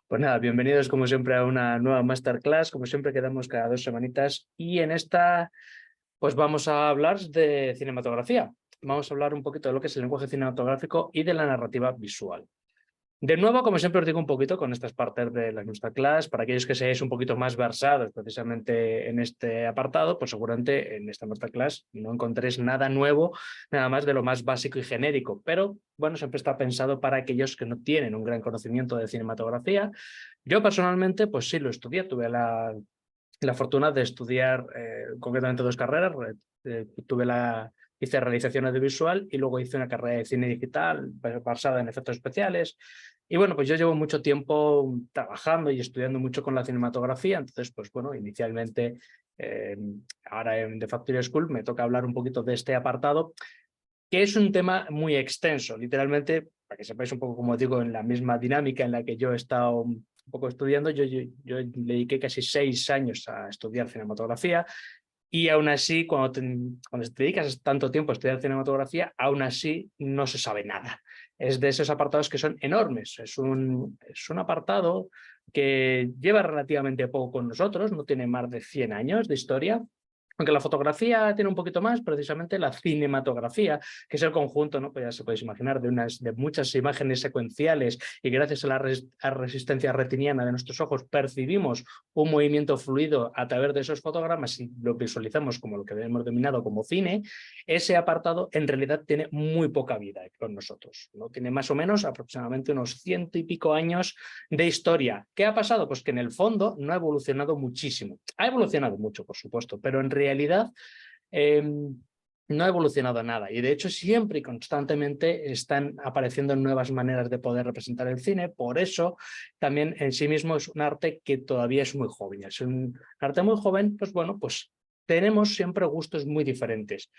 Pues nada, bienvenidos como siempre a una nueva masterclass, como siempre quedamos cada 2 semanitas y en esta pues vamos a hablar de cinematografía. Vamos a hablar un poquito de lo que es el lenguaje cinematográfico y de la narrativa visual. De nuevo, como siempre os digo un poquito con estas partes de la masterclass, para aquellos que seáis un poquito más versados precisamente en este apartado, pues seguramente en esta masterclass no encontréis nada nuevo, nada más de lo más básico y genérico, pero bueno, siempre está pensado para aquellos que no tienen un gran conocimiento de cinematografía. Yo personalmente, pues sí lo estudié, tuve la fortuna de estudiar concretamente 2 carreras. Hice realización audiovisual y luego hice una carrera de cine digital basada en efectos especiales. Y bueno, pues yo llevo mucho tiempo trabajando y estudiando mucho con la cinematografía. Entonces, pues bueno, inicialmente, eh, ahora en The Factory School me toca hablar un poquito de este apartado, que es un tema muy extenso. Literalmente, para que sepáis un poco, como digo, en la misma dinámica en la que yo he estado un poco estudiando, yo le dediqué casi 6 años a estudiar cinematografía y aún así, cuando te dedicas tanto tiempo a estudiar cinematografía, aún así no se sabe nada. Es de esos apartados que son enormes. Es un apartado que lleva relativamente poco con nosotros, no tiene más de 100 años de historia. Aunque la fotografía tiene un poquito más, precisamente la cinematografía, que es el conjunto, ¿no? Pues ya se podéis imaginar, de muchas imágenes secuenciales, y gracias a la resistencia retiniana de nuestros ojos percibimos un movimiento fluido a través de esos fotogramas y lo visualizamos como lo que hemos denominado como cine. Ese apartado en realidad tiene muy poca vida con nosotros, ¿no? Tiene más o menos aproximadamente unos 100 y pico años de historia. ¿Qué ha pasado? Pues que en el fondo no ha evolucionado muchísimo. Ha evolucionado mucho, por supuesto, pero en realidad eh, no ha evolucionado nada. Y de hecho siempre y constantemente están apareciendo nuevas maneras de poder representar el cine. Por eso también en sí mismo es un arte que todavía es muy joven. Es un arte muy joven, pues bueno, pues tenemos siempre gustos muy diferentes.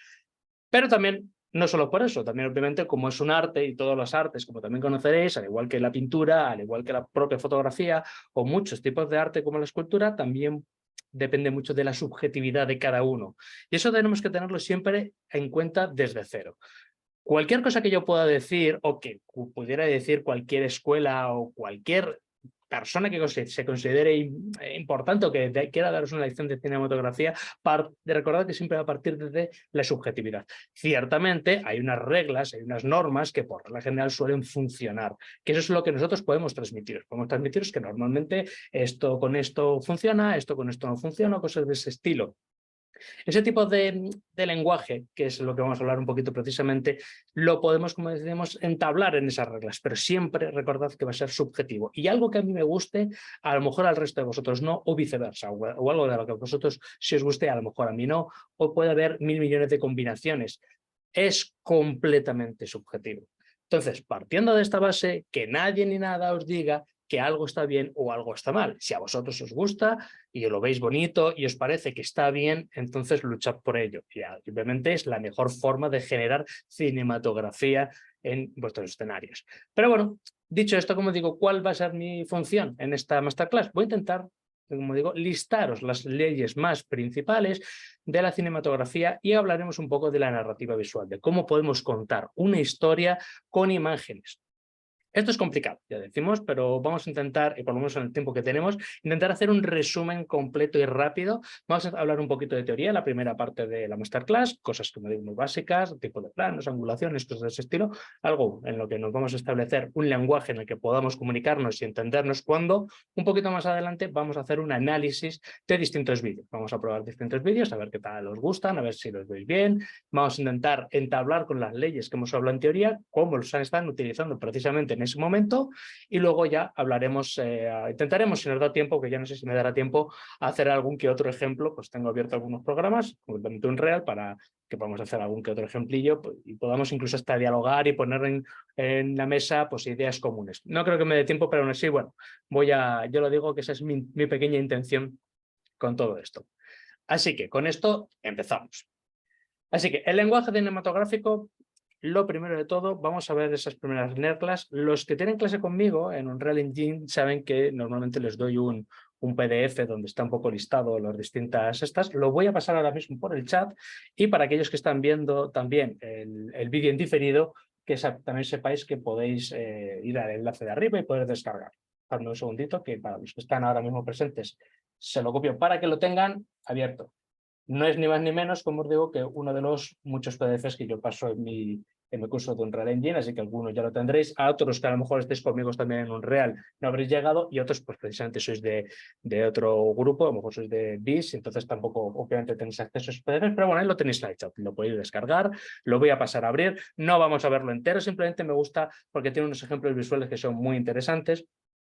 Pero también, no solo por eso, también obviamente como es un arte y todos los artes, como también conoceréis, al igual que la pintura, al igual que la propia fotografía o muchos tipos de arte como la escultura, también depende mucho de la subjetividad de cada uno. Y eso tenemos que tenerlo siempre en cuenta desde cero. Cualquier cosa que yo pueda decir o que pudiera decir cualquier escuela o cualquier persona que se considere importante o que quiera daros una lección de cinematografía, de recordar que siempre va a partir desde la subjetividad. Ciertamente hay unas reglas, hay unas normas que por regla general suelen funcionar, que eso es lo que nosotros podemos transmitir. Podemos transmitiros que normalmente esto con esto funciona, esto con esto no funciona, cosas de ese estilo. Ese tipo de lenguaje, que es lo que vamos a hablar un poquito precisamente, lo podemos, como decimos, entablar en esas reglas, pero siempre recordad que va a ser subjetivo. Y algo que a mí me guste, a lo mejor al resto de vosotros no, o viceversa, o algo de lo que a vosotros si os guste, a lo mejor a mí no, o puede haber mil millones de combinaciones. Es completamente subjetivo. Entonces, partiendo de esta base, que nadie ni nada os diga que algo está bien o algo está mal. Si a vosotros os gusta y lo veis bonito y os parece que está bien, entonces luchad por ello. Y obviamente es la mejor forma de generar cinematografía en vuestros escenarios. Pero bueno, dicho esto, como digo, ¿cuál va a ser mi función en esta masterclass? Voy a intentar, como digo, listaros las leyes más principales de la cinematografía y hablaremos un poco de la narrativa visual, de cómo podemos contar una historia con imágenes. Esto es complicado, ya decimos, pero vamos a intentar, y por lo menos en el tiempo que tenemos, intentar hacer un resumen completo y rápido. Vamos a hablar un poquito de teoría, la primera parte de la masterclass, cosas como digo muy básicas, tipo de planos, angulaciones, cosas de ese estilo, algo en lo que nos vamos a establecer un lenguaje en el que podamos comunicarnos y entendernos cuando, un poquito más adelante, vamos a hacer un análisis de distintos vídeos. Vamos a probar distintos vídeos, a ver qué tal os gustan, a ver si los veis bien. Vamos a intentar entablar con las leyes que hemos hablado en teoría, cómo los están utilizando precisamente en ese momento, y luego ya hablaremos, intentaremos, si nos da tiempo, que ya no sé si me dará tiempo, a hacer algún que otro ejemplo. Pues tengo abierto algunos programas, concretamente Unreal, para que podamos hacer algún que otro ejemplillo pues, y podamos incluso hasta dialogar y poner en la mesa pues, ideas comunes. No creo que me dé tiempo, pero aún así, bueno, yo lo digo que esa es mi pequeña intención con todo esto. Así que con esto empezamos. Así que el lenguaje cinematográfico, lo primero de todo, vamos a ver esas primeras reglas. Los que tienen clase conmigo en Unreal Engine saben que normalmente les doy un PDF donde está un poco listado las distintas estas. Lo voy a pasar ahora mismo por el chat y para aquellos que están viendo también el vídeo en diferido, que también sepáis que podéis ir al enlace de arriba y poder descargar. dame un segundito, que para los que están ahora mismo presentes se lo copio para que lo tengan abierto. No es ni más ni menos, como os digo, que uno de los muchos PDFs que yo paso en mi curso de Unreal Engine, así que algunos ya lo tendréis, a otros que a lo mejor estéis conmigo también en Unreal no habréis llegado, y otros pues precisamente sois de otro grupo, a lo mejor sois de BIS, entonces tampoco obviamente tenéis acceso a esos PDFs, pero bueno, ahí lo tenéis hecho, lo podéis descargar, lo voy a pasar a abrir, no vamos a verlo entero, simplemente me gusta porque tiene unos ejemplos visuales que son muy interesantes.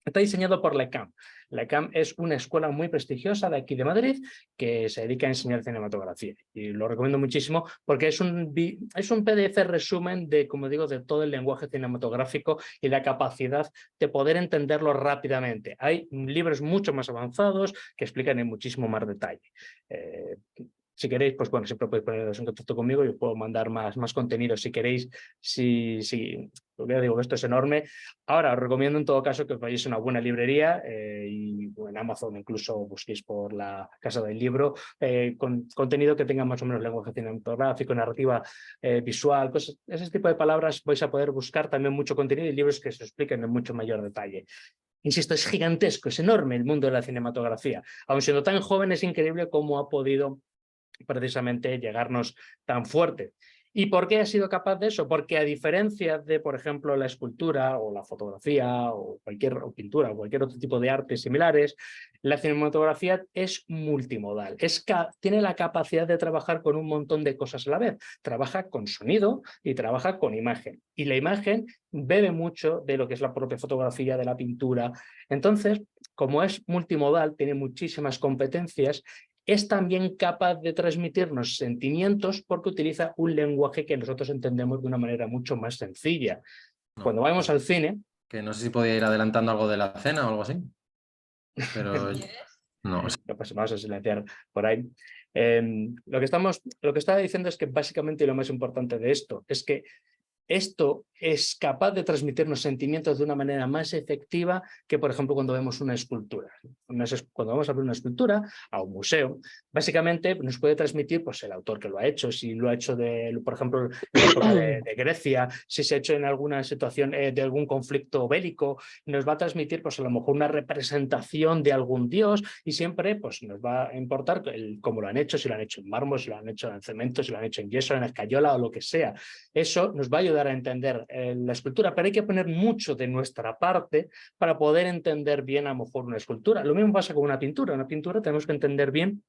Está diseñado por la ECAM. La ECAM es una escuela muy prestigiosa de aquí de Madrid que se dedica a enseñar cinematografía. Y lo recomiendo muchísimo porque es un PDF resumen de, como digo, de todo el lenguaje cinematográfico y la capacidad de poder entenderlo rápidamente. Hay libros mucho más avanzados que explican en muchísimo más detalle. Si queréis, pues bueno, siempre podéis poneros en contacto conmigo y os puedo mandar más contenido si queréis. Porque ya digo que esto es enorme. Ahora, os recomiendo en todo caso que os vayáis a una buena librería y en Amazon incluso busquéis por la Casa del Libro con contenido que tenga más o menos lenguaje cinematográfico, narrativa visual, cosas, ese tipo de palabras vais a poder buscar también mucho contenido y libros que se expliquen en mucho mayor detalle. Insisto, es gigantesco, es enorme el mundo de la cinematografía. Aun siendo tan joven, es increíble cómo ha podido precisamente llegarnos tan fuerte. ¿Y por qué ha sido capaz de eso? Porque a diferencia de, por ejemplo, la escultura o la fotografía o pintura o cualquier otro tipo de artes similares, la cinematografía es multimodal, tiene la capacidad de trabajar con un montón de cosas a la vez. Trabaja con sonido y trabaja con imagen. Y la imagen bebe mucho de lo que es la propia fotografía, de la pintura. Entonces, como es multimodal, tiene muchísimas competencias, es también capaz de transmitirnos sentimientos porque utiliza un lenguaje que nosotros entendemos de una manera mucho más sencilla. No, Cuando vamos al cine... que no sé si podía ir adelantando algo de la cena o algo así, pero no. No pasa, vamos a silenciar por ahí. Lo que estaba diciendo es que básicamente lo más importante de esto es que esto es capaz de transmitirnos sentimientos de una manera más efectiva que, por ejemplo, cuando vemos una escultura. Cuando vamos a ver una escultura a un museo, básicamente nos puede transmitir pues, el autor que lo ha hecho, si lo ha hecho, por ejemplo, en la época de Grecia, si se ha hecho en alguna situación de algún conflicto bélico, nos va a transmitir pues, a lo mejor una representación de algún dios y siempre pues, nos va a importar cómo lo han hecho, si lo han hecho en mármol, si lo han hecho en cemento, si lo han hecho en yeso, en escayola o lo que sea. Eso nos va a ayudar a entender la escultura, pero hay que poner mucho de nuestra parte para poder entender bien a lo mejor una escultura. Lo mismo pasa con una pintura. Una pintura tenemos que entender bien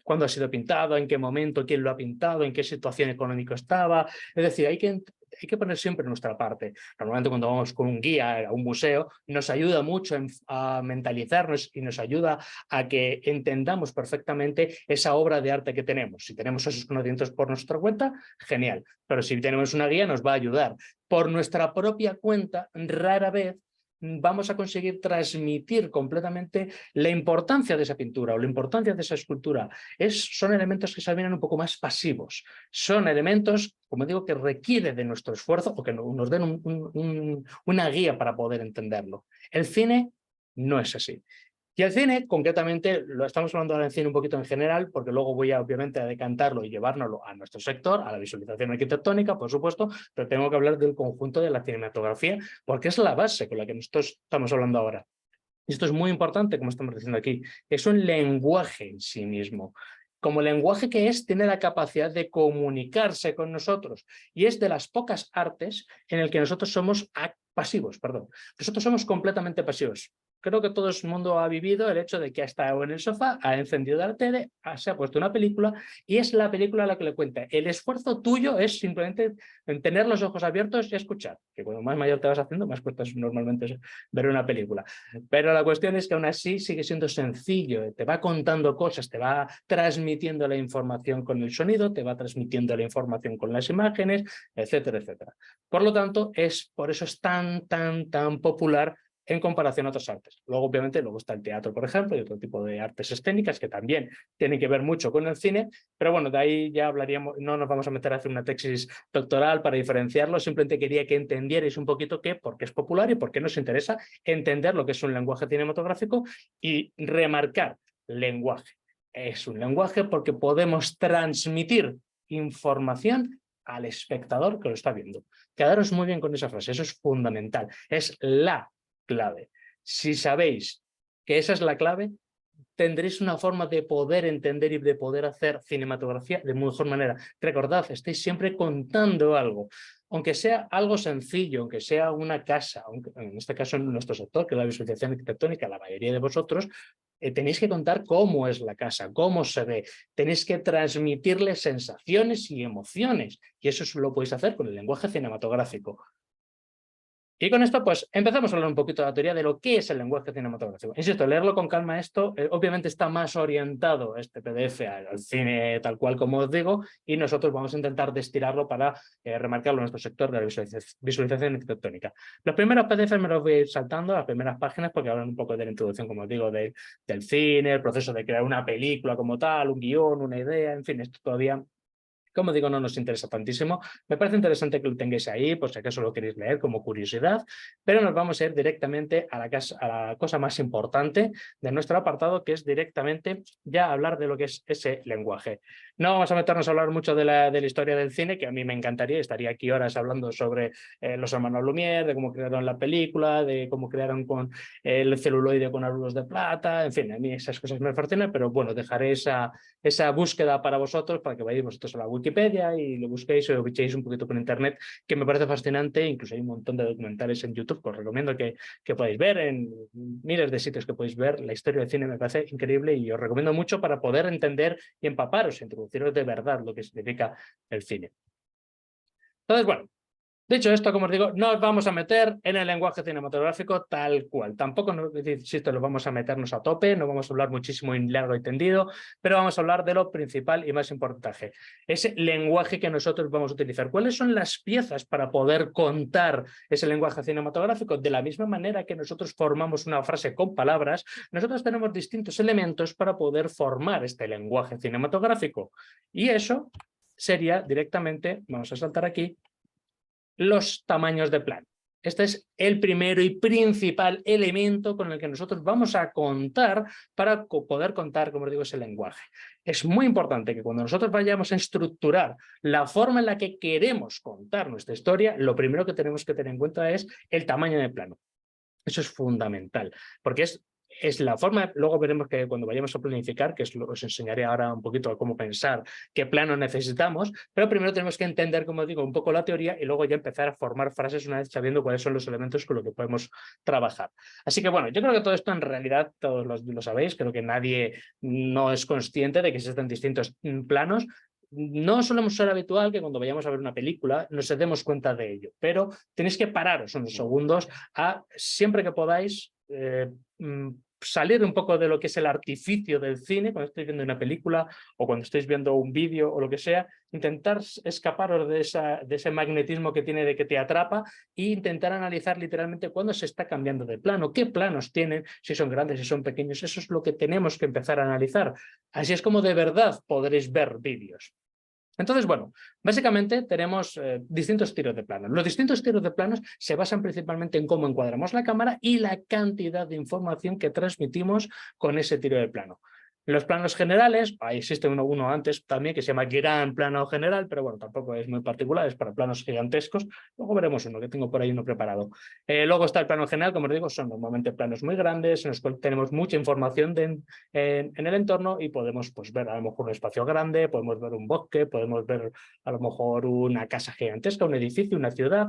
cuándo ha sido pintado, en qué momento, quién lo ha pintado, en qué situación económica estaba. Es decir, hay que poner siempre nuestra parte. Normalmente cuando vamos con un guía a un museo nos ayuda mucho a mentalizarnos y nos ayuda a que entendamos perfectamente esa obra de arte que tenemos. Si tenemos esos conocimientos por nuestra cuenta, genial. Pero si tenemos una guía nos va a ayudar. Por nuestra propia cuenta, rara vez vamos a conseguir transmitir completamente la importancia de esa pintura o la importancia de esa escultura. Son elementos que se vienen un poco más pasivos. Son elementos, como digo, que requieren de nuestro esfuerzo o que nos den una guía para poder entenderlo. El cine no es así. Y el cine, concretamente, lo estamos hablando ahora en cine un poquito en general, porque luego voy obviamente a decantarlo y llevárnoslo a nuestro sector, a la visualización arquitectónica, por supuesto, pero tengo que hablar del conjunto de la cinematografía, porque es la base con la que nosotros estamos hablando ahora. Y esto es muy importante, como estamos diciendo aquí. Es un lenguaje en sí mismo. Como lenguaje que es, tiene la capacidad de comunicarse con nosotros. Y es de las pocas artes en el que nosotros somos pasivos, perdón. Nosotros somos completamente pasivos. Creo que todo el mundo ha vivido el hecho de que ha estado en el sofá, ha encendido la tele, se ha puesto una película y es la película la que le cuenta. El esfuerzo tuyo es simplemente tener los ojos abiertos y escuchar. Que cuando más mayor te vas haciendo, más cuesta normalmente ver una película. Pero la cuestión es que aún así sigue siendo sencillo. Te va contando cosas, te va transmitiendo la información con el sonido, te va transmitiendo la información con las imágenes, etcétera, etcétera. Por lo tanto, por eso es tan popular en comparación a otras artes. Luego, obviamente, está el teatro, por ejemplo, y otro tipo de artes escénicas que también tienen que ver mucho con el cine, pero bueno, de ahí ya hablaríamos, no nos vamos a meter a hacer una tesis doctoral para diferenciarlo, simplemente quería que entendierais un poquito por qué es popular y por qué nos interesa entender lo que es un lenguaje cinematográfico y remarcar lenguaje. Es un lenguaje porque podemos transmitir información al espectador que lo está viendo. Quedaros muy bien con esa frase, eso es fundamental, es la clave. Si sabéis que esa es la clave, tendréis una forma de poder entender y de poder hacer cinematografía de mejor manera. Recordad, estáis siempre contando algo, aunque sea algo sencillo, aunque sea una casa, aunque, en este caso en nuestro sector, que es la visualización arquitectónica, la mayoría de vosotros, tenéis que contar cómo es la casa, cómo se ve, tenéis que transmitirle sensaciones y emociones, y eso lo podéis hacer con el lenguaje cinematográfico. Y con esto, pues, empezamos a hablar un poquito de la teoría de lo que es el lenguaje cinematográfico. Insisto, leerlo con calma esto, obviamente está más orientado este PDF al cine tal cual como os digo, y nosotros vamos a intentar destilarlo para remarcarlo en nuestro sector de la visualización arquitectónica. Los primeros PDFs me los voy a ir saltando, las primeras páginas, porque hablan un poco de la introducción, como os digo, del cine, el proceso de crear una película como tal, un guión, una idea, en fin, esto todavía... Como digo, no nos interesa tantísimo. Me parece interesante que lo tengáis ahí, por si acaso lo queréis leer como curiosidad, pero nos vamos a ir directamente a la cosa más importante de nuestro apartado, que es directamente ya hablar de lo que es ese lenguaje. No vamos a meternos a hablar mucho de la historia del cine, que a mí me encantaría, estaría aquí horas hablando sobre los hermanos Lumière, de cómo crearon la película, de cómo crearon con el celuloide con arrulos de plata, en fin, a mí esas cosas me fascinan, pero bueno, dejaré esa búsqueda para vosotros, para que vayáis vosotros a la Wikipedia y lo busquéis o lo echéis un poquito por internet, que me parece fascinante. Incluso hay un montón de documentales en YouTube que os recomiendo que podáis ver, en miles de sitios que podéis ver. La historia del cine me parece increíble y os recomiendo mucho para poder entender y empaparos, introduciros de verdad lo que significa el cine. Entonces, bueno, dicho esto, como os digo, no os vamos a meter en el lenguaje cinematográfico tal cual. Tampoco, insisto, lo vamos a meternos a tope, no vamos a hablar muchísimo en largo y tendido, pero vamos a hablar de lo principal y más importante. Ese lenguaje que nosotros vamos a utilizar. ¿Cuáles son las piezas para poder contar ese lenguaje cinematográfico? De la misma manera que nosotros formamos una frase con palabras, nosotros tenemos distintos elementos para poder formar este lenguaje cinematográfico. Y eso sería directamente, vamos a saltar aquí, los tamaños de plano. Este es el primero y principal elemento con el que nosotros vamos a contar para poder contar, como os digo, ese lenguaje. Es muy importante que cuando nosotros vayamos a estructurar la forma en la que queremos contar nuestra historia, lo primero que tenemos que tener en cuenta es el tamaño de plano. Eso es fundamental, porque es la forma, luego veremos que cuando vayamos a planificar, que os enseñaré ahora un poquito a cómo pensar qué plano necesitamos, pero primero tenemos que entender, como digo, un poco la teoría y luego ya empezar a formar frases una vez sabiendo cuáles son los elementos con los que podemos trabajar. Así que bueno, yo creo que todo esto en realidad todos lo sabéis, creo que nadie no es consciente de que existen distintos planos. No solemos ser habitual que cuando vayamos a ver una película nos demos cuenta de ello, pero tenéis que pararos unos segundos a, siempre que podáis, salir un poco de lo que es el artificio del cine, cuando estáis viendo una película o cuando estáis viendo un vídeo o lo que sea, intentar escaparos de ese magnetismo que tiene de que te atrapa e intentar analizar literalmente cuándo se está cambiando de plano, qué planos tienen, si son grandes, si son pequeños. Eso es lo que tenemos que empezar a analizar. Así es como de verdad podréis ver vídeos. Entonces, bueno, básicamente tenemos distintos tiros de plano. Los distintos tiros de planos se basan principalmente en cómo encuadramos la cámara y la cantidad de información que transmitimos con ese tiro de plano. Los planos generales, ahí existe uno antes también que se llama gran plano general, pero bueno, tampoco es muy particular, es para planos gigantescos. Luego veremos uno, que tengo por ahí uno preparado. Luego está el plano general, como os digo, son normalmente planos muy grandes en los cuales tenemos mucha información en el entorno y podemos pues, ver a lo mejor un espacio grande, podemos ver un bosque, podemos ver a lo mejor una casa gigantesca, un edificio, una ciudad,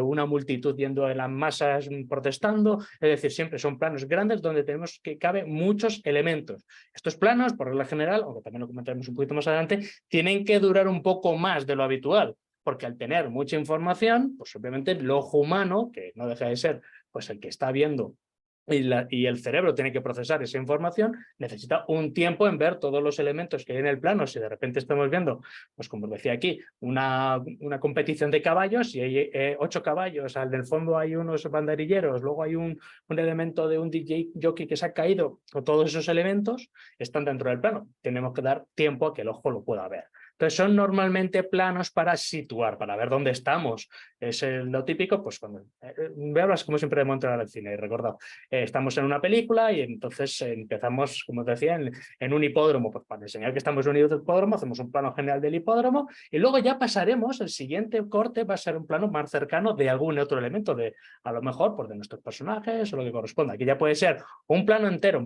una multitud yendo en las masas protestando. Es decir, siempre son planos grandes donde tenemos que cabe muchos elementos. Estos planos, por regla general, aunque también lo comentaremos un poquito más adelante, tienen que durar un poco más de lo habitual, porque al tener mucha información, pues obviamente el ojo humano, que no deja de ser pues el que está viendo y el cerebro tiene que procesar esa información, necesita un tiempo en ver todos los elementos que hay en el plano. Si de repente estamos viendo, pues como os decía aquí, una competición de caballos y hay 8 caballos, al del fondo hay unos banderilleros, luego hay un elemento de un DJ jockey que se ha caído, o todos esos elementos están dentro del plano. Tenemos que dar tiempo a que el ojo lo pueda ver. Entonces son normalmente planos para situar, para ver dónde estamos. Es lo típico, pues cuando voy a hablar como siempre de montar al cine, recordad, estamos en una película y entonces empezamos, como te decía, en un hipódromo, pues para enseñar que estamos unidos del hipódromo, hacemos un plano general del hipódromo y luego ya pasaremos, el siguiente corte va a ser un plano más cercano de algún otro elemento, de a lo mejor pues, de nuestros personajes o lo que corresponda. Aquí ya puede ser un plano entero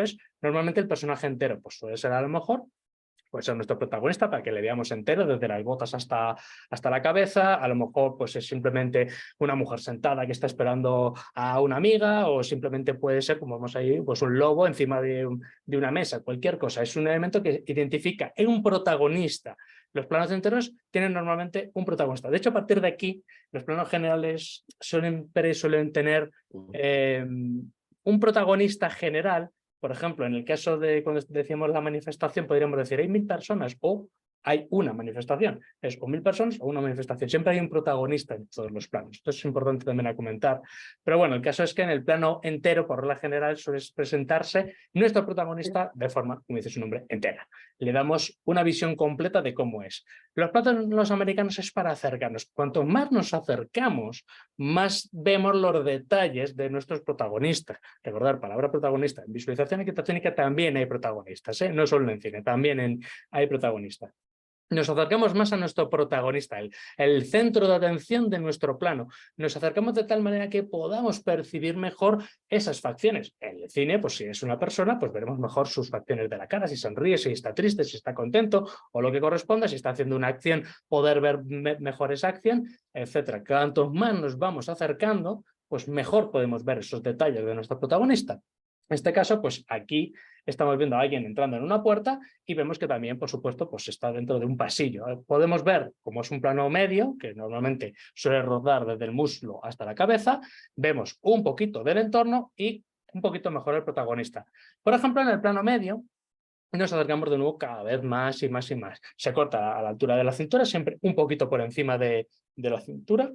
es normalmente el personaje entero, pues puede ser a lo mejor pues es nuestro protagonista para que le veamos entero, desde las botas hasta la cabeza. A lo mejor pues es simplemente una mujer sentada que está esperando a una amiga, o simplemente puede ser, como vemos ahí, pues un lobo encima de una mesa, cualquier cosa. Es un elemento que identifica un protagonista. Los planos enteros tienen normalmente un protagonista. De hecho, a partir de aquí, los planos generales suelen tener un protagonista general. Por ejemplo, en el caso de cuando decíamos la manifestación, podríamos decir hay 1000 personas o hay una manifestación. Es o 1000 personas o una manifestación. Siempre hay un protagonista en todos los planos. Esto es importante también a comentar. Pero bueno, el caso es que en el plano entero, por regla general, suele presentarse nuestro protagonista de forma, como dice su nombre, entera. Le damos una visión completa de cómo es. Los planos americanos es para acercarnos. Cuanto más nos acercamos, más vemos los detalles de nuestros protagonistas. Recordar, palabra protagonista. En visualización arquitectónica también hay protagonistas, no solo en cine, también hay protagonistas. Nos acercamos más a nuestro protagonista, el centro de atención de nuestro plano. Nos acercamos de tal manera que podamos percibir mejor esas facciones. En el cine, pues si es una persona, pues veremos mejor sus facciones de la cara, si sonríe, si está triste, si está contento, o lo que corresponda, si está haciendo una acción, poder ver mejor esa acción, etc. Cuanto más nos vamos acercando, pues mejor podemos ver esos detalles de nuestro protagonista. En este caso, pues aquí estamos viendo a alguien entrando en una puerta y vemos que también, por supuesto, pues está dentro de un pasillo. Podemos ver, como es un plano medio, que normalmente suele rodar desde el muslo hasta la cabeza, vemos un poquito del entorno y un poquito mejor el protagonista. Por ejemplo, en el plano medio, nos acercamos de nuevo cada vez más y más y más. Se corta a la altura de la cintura, siempre un poquito por encima de la cintura,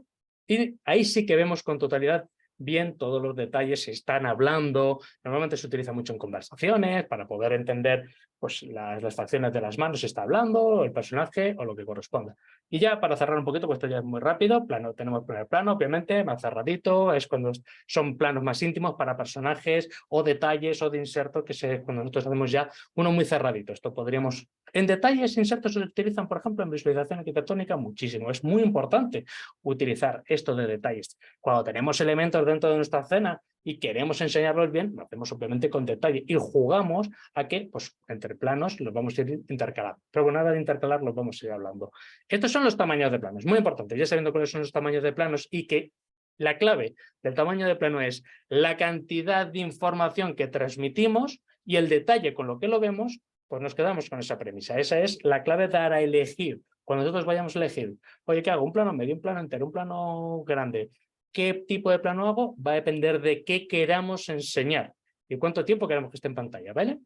y ahí sí que vemos con totalidad bien todos los detalles, se están hablando. Normalmente se utiliza mucho en conversaciones para poder entender pues, las facciones de las manos, si está hablando, el personaje o lo que corresponda. Y ya para cerrar un poquito, pues esto ya es muy rápido, tenemos primer plano, obviamente, más cerradito, es cuando son planos más íntimos para personajes o detalles o de inserto, cuando nosotros hacemos ya uno muy cerradito. Esto podríamos... En detalles, insertos se utilizan, por ejemplo, en visualización arquitectónica muchísimo. Es muy importante utilizar esto de detalles. Cuando tenemos elementos dentro de nuestra escena y queremos enseñarlos bien, lo hacemos obviamente con detalle y jugamos a que, pues, entre planos los vamos a ir intercalando. Pero bueno, nada de intercalar los vamos a ir hablando. Estos son los tamaños de planos, muy importante. Ya sabiendo cuáles son los tamaños de planos y que la clave del tamaño de plano es la cantidad de información que transmitimos y el detalle con lo que lo vemos, pues nos quedamos con esa premisa. Esa es la clave para elegir. Cuando nosotros vayamos a elegir, oye, ¿qué hago? ¿Un plano medio, un plano entero, un plano grande? ¿Qué tipo de plano hago? Va a depender de qué queramos enseñar y cuánto tiempo queremos que esté en pantalla, ¿vale?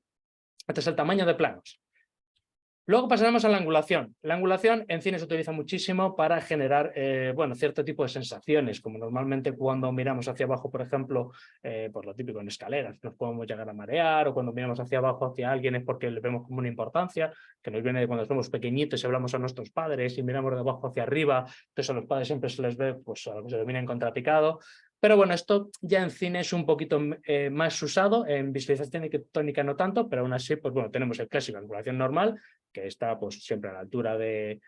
Este es el tamaño de planos. Luego pasaremos a la angulación. La angulación en cine se utiliza muchísimo para generar bueno, cierto tipo de sensaciones, como normalmente cuando miramos hacia abajo, por ejemplo, pues lo típico en escaleras, nos podemos llegar a marear, o cuando miramos hacia abajo hacia alguien es porque le vemos como una importancia, que nos viene de cuando somos pequeñitos y hablamos a nuestros padres y miramos de abajo hacia arriba, entonces a los padres siempre se les ve, pues a lo que se denomina en contrapicado. Pero bueno, esto ya en cine es un poquito más usado, en visualización arquitectónica no tanto, pero aún así, pues bueno, tenemos el clásico, angulación normal, que está pues siempre a la altura del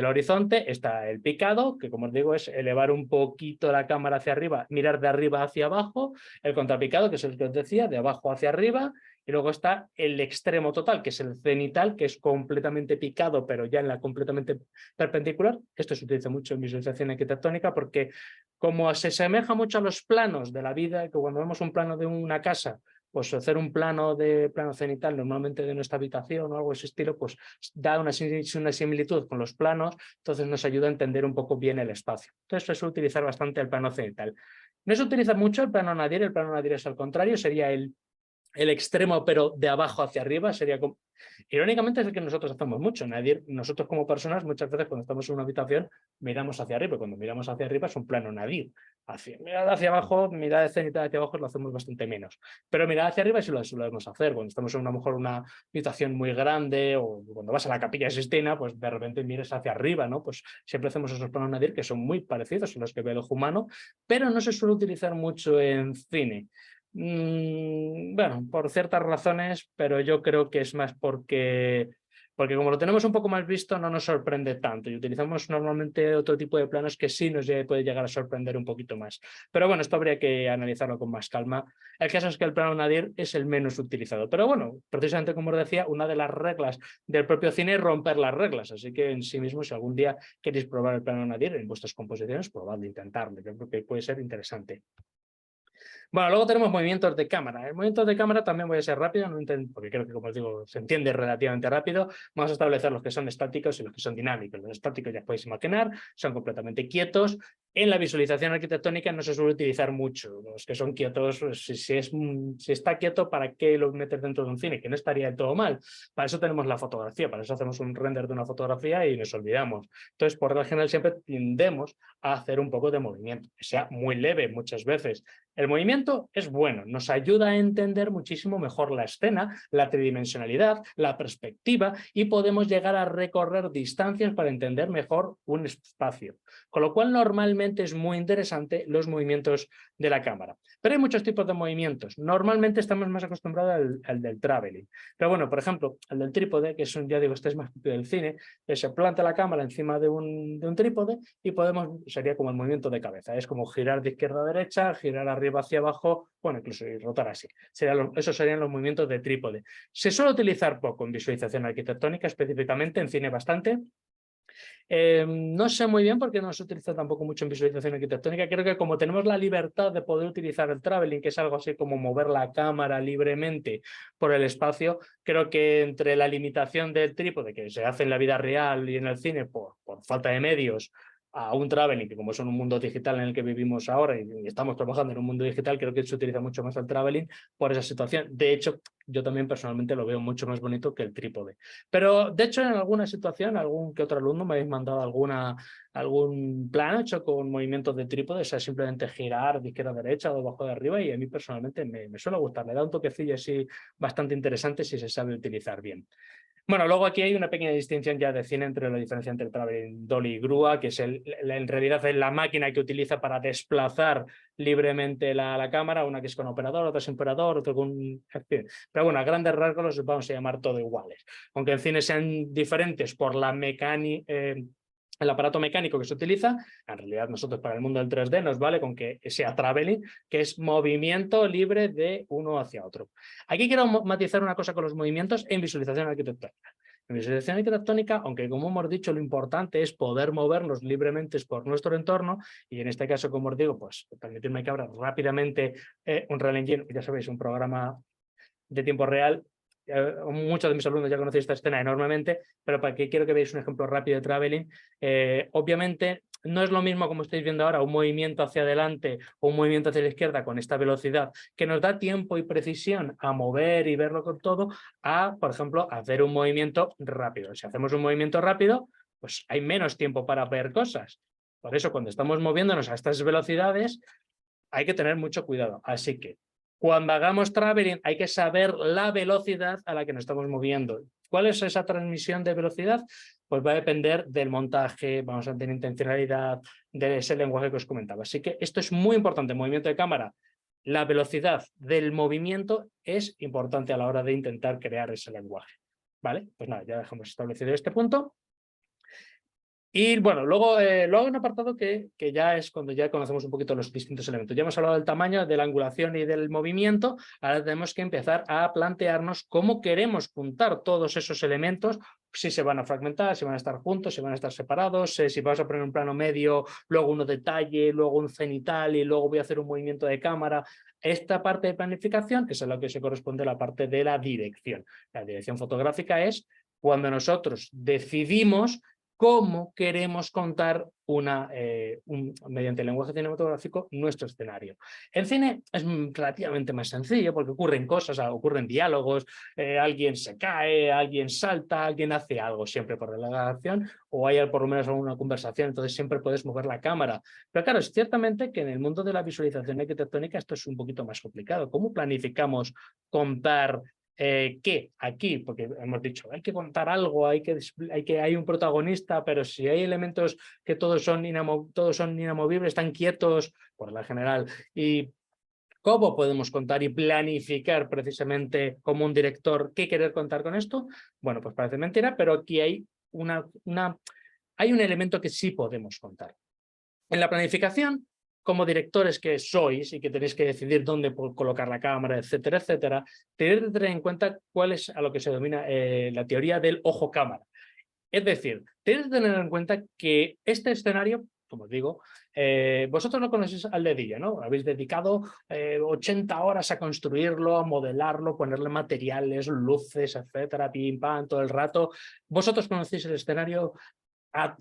horizonte. Está el picado, que como os digo es elevar un poquito la cámara hacia arriba, mirar de arriba hacia abajo. El contrapicado, que es el que os decía, de abajo hacia arriba. Y luego está el extremo total, que es el cenital, que es completamente picado, pero ya en la completamente perpendicular. Esto se utiliza mucho en visualización arquitectónica porque como se asemeja mucho a los planos de la vida, que cuando vemos un plano de una casa, pues hacer un plano cenital normalmente de nuestra habitación o algo de ese estilo, pues da una similitud con los planos, entonces nos ayuda a entender un poco bien el espacio. Entonces se suele utilizar bastante el plano cenital. No se utiliza mucho el plano nadir es al contrario, sería el el extremo, pero de abajo hacia arriba, sería como... Irónicamente es el que nosotros hacemos mucho. Nadir, nosotros como personas, muchas veces cuando estamos en una habitación, miramos hacia arriba. Y cuando miramos hacia arriba es un plano nadir. Mirar hacia abajo, mirar cenital hacia abajo lo hacemos bastante menos. Pero mirar hacia arriba sí lo solemos hacer. Cuando estamos en una habitación muy grande o cuando vas a la Capilla Sixtina, pues de repente mires hacia arriba, ¿no? Pues siempre hacemos esos planos nadir que son muy parecidos a los que ve el ojo humano, pero no se suele utilizar mucho en cine. Bueno, por ciertas razones, pero yo creo que es más porque como lo tenemos un poco más visto no nos sorprende tanto y utilizamos normalmente otro tipo de planos que sí nos puede llegar a sorprender un poquito más. Pero bueno, esto habría que analizarlo con más calma. El caso es que el plano nadir es el menos utilizado. Pero bueno, precisamente como os decía, una de las reglas del propio cine es romper las reglas. Así que en sí mismo, si algún día queréis probar el plano nadir en vuestras composiciones, probad de intentarlo. Yo creo que puede ser interesante. Bueno, luego tenemos movimientos de cámara. El movimiento de cámara también voy a ser rápido, porque creo que, como os digo, se entiende relativamente rápido. Vamos a establecer los que son estáticos y los que son dinámicos. Los estáticos ya podéis imaginar, son completamente quietos. En la visualización arquitectónica no se suele utilizar mucho. Los que son quietos, si está quieto, ¿para qué lo metes dentro de un cine? Que no estaría del todo mal. Para eso tenemos la fotografía, para eso hacemos un render de una fotografía y nos olvidamos. Entonces, por regla general, siempre tendemos a hacer un poco de movimiento, que sea muy leve muchas veces. El movimiento es bueno, nos ayuda a entender muchísimo mejor la escena, la tridimensionalidad, la perspectiva y podemos llegar a recorrer distancias para entender mejor un espacio. Con lo cual normalmente es muy interesante los movimientos de la cámara. Pero hay muchos tipos de movimientos. Normalmente estamos más acostumbrados al del traveling. Pero bueno, por ejemplo, el del trípode, que es ya digo, este es más del cine, se planta la cámara encima de un trípode y sería como el movimiento de cabeza. Es como girar de izquierda a derecha, girar arriba hacia abajo, bueno, incluso rotar así. Esos serían los movimientos de trípode. Se suele utilizar poco en visualización arquitectónica, específicamente en cine bastante. No sé muy bien porque no se utiliza tampoco mucho en visualización arquitectónica. Creo que como tenemos la libertad de poder utilizar el traveling, que es algo así como mover la cámara libremente por el espacio, creo que entre la limitación del trípode que se hace en la vida real y en el cine por falta de medios, a un traveling, que como es un mundo digital en el que vivimos ahora y estamos trabajando en un mundo digital, creo que se utiliza mucho más el traveling por esa situación. De hecho, yo también personalmente lo veo mucho más bonito que el trípode. Pero, de hecho, en alguna situación, algún que otro alumno me habéis mandado algún plan hecho con movimientos de trípode, o sea, simplemente girar de izquierda a derecha o de abajo de arriba, y a mí personalmente me suele gustar, le da un toquecillo así bastante interesante si se sabe utilizar bien. Bueno, luego aquí hay una pequeña distinción ya de cine entre la diferencia entre traveling, dolly y grúa, que es en realidad es la máquina que utiliza para desplazar libremente la cámara, una que es con operador, otra sin operador, otro con... Pero bueno, a grandes rasgos los vamos a llamar todo iguales. Aunque en cine sean diferentes por la mecánica... el aparato mecánico que se utiliza, en realidad nosotros para el mundo del 3D nos vale con que sea traveling, que es movimiento libre de uno hacia otro. Aquí quiero matizar una cosa con los movimientos en visualización arquitectónica. En visualización arquitectónica, aunque como hemos dicho, lo importante es poder movernos libremente por nuestro entorno, y en este caso, como os digo, pues permitirme que abra rápidamente un Unreal Engine, ya sabéis, un programa de tiempo real. Muchos de mis alumnos ya conocéis esta escena enormemente, pero para que quiero que veáis un ejemplo rápido de traveling. Obviamente no es lo mismo, como estáis viendo ahora, un movimiento hacia adelante o un movimiento hacia la izquierda con esta velocidad que nos da tiempo y precisión a mover y verlo con todo, a, por ejemplo, hacer un movimiento rápido. Si hacemos un movimiento rápido, pues hay menos tiempo para ver cosas. Por eso, cuando estamos moviéndonos a estas velocidades, hay que tener mucho cuidado. Así que cuando hagamos traveling hay que saber la velocidad a la que nos estamos moviendo. ¿Cuál es esa transmisión de velocidad? Pues va a depender del montaje, vamos a tener intencionalidad, de ese lenguaje que os comentaba. Así que esto es muy importante. Movimiento de cámara, la velocidad del movimiento es importante a la hora de intentar crear ese lenguaje. ¿Vale? Pues nada, ya dejamos establecido este punto. Y bueno, luego hay un apartado que ya es cuando ya conocemos un poquito los distintos elementos. Ya hemos hablado del tamaño, de la angulación y del movimiento. Ahora tenemos que empezar a plantearnos cómo queremos juntar todos esos elementos, si se van a fragmentar, si van a estar juntos, si van a estar separados, si vamos a poner un plano medio, luego uno detalle, luego un cenital y luego voy a hacer un movimiento de cámara. Esta parte de planificación es a lo que se corresponde la parte de la dirección. La dirección fotográfica es cuando nosotros decidimos cómo queremos contar mediante el lenguaje cinematográfico nuestro escenario. En cine es relativamente más sencillo porque ocurren cosas, ocurren diálogos, alguien se cae, alguien salta, alguien hace algo siempre por delegación o hay por lo menos alguna conversación, entonces siempre puedes mover la cámara. Pero claro, es ciertamente que en el mundo de la visualización arquitectónica esto es un poquito más complicado. ¿Cómo planificamos contar qué aquí? Porque hemos dicho, hay que contar algo, hay un protagonista, pero si hay elementos que todos son inamovibles, están quietos, por la general, y cómo podemos contar y planificar precisamente como un director qué querer contar con esto, bueno, pues parece mentira, pero aquí hay hay un elemento que sí podemos contar. En la planificación, como directores que sois y que tenéis que decidir dónde colocar la cámara, etcétera, etcétera, tenéis que tener en cuenta cuál es a lo que se denomina la teoría del ojo cámara. Es decir, tenéis que tener en cuenta que este escenario, como os digo, vosotros lo conocéis al dedillo, ¿no? Habéis dedicado 80 horas a construirlo, a modelarlo, ponerle materiales, luces, etcétera, pim, pam, todo el rato. Vosotros conocéis el escenario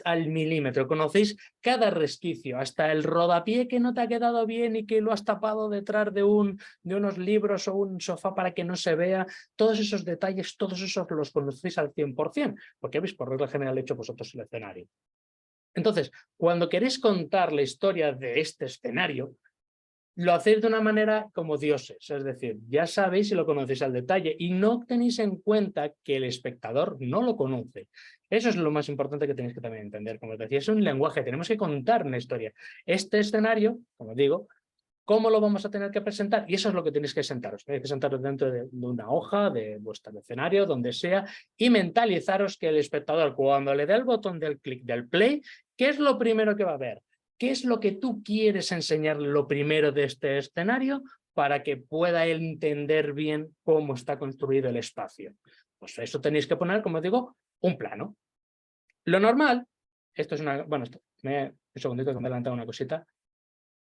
al milímetro, conocéis cada resquicio, hasta el rodapié que no te ha quedado bien y que lo has tapado detrás de unos libros o un sofá para que no se vea, todos esos detalles, todos esos los conocéis al 100%, porque habéis por regla general hecho vosotros el escenario. Entonces, cuando queréis contar la historia de este escenario, lo hacéis de una manera como dioses, es decir, ya sabéis y lo conocéis al detalle y no tenéis en cuenta que el espectador no lo conoce. Eso es lo más importante que tenéis que también entender. Como os decía, es un lenguaje, tenemos que contar una historia. Este escenario, como digo, ¿cómo lo vamos a tener que presentar? Y eso es lo que tenéis que sentaros. Tenéis que sentaros dentro de una hoja, de vuestro escenario, donde sea, y mentalizaros que el espectador, cuando le dé el botón del clic del play, ¿qué es lo primero que va a ver? ¿Qué es lo que tú quieres enseñarle lo primero de este escenario para que pueda él entender bien cómo está construido el espacio? Pues eso tenéis que poner, como digo, un plano. Lo normal, esto es una... Bueno, un segundito que me he adelantado una cosita.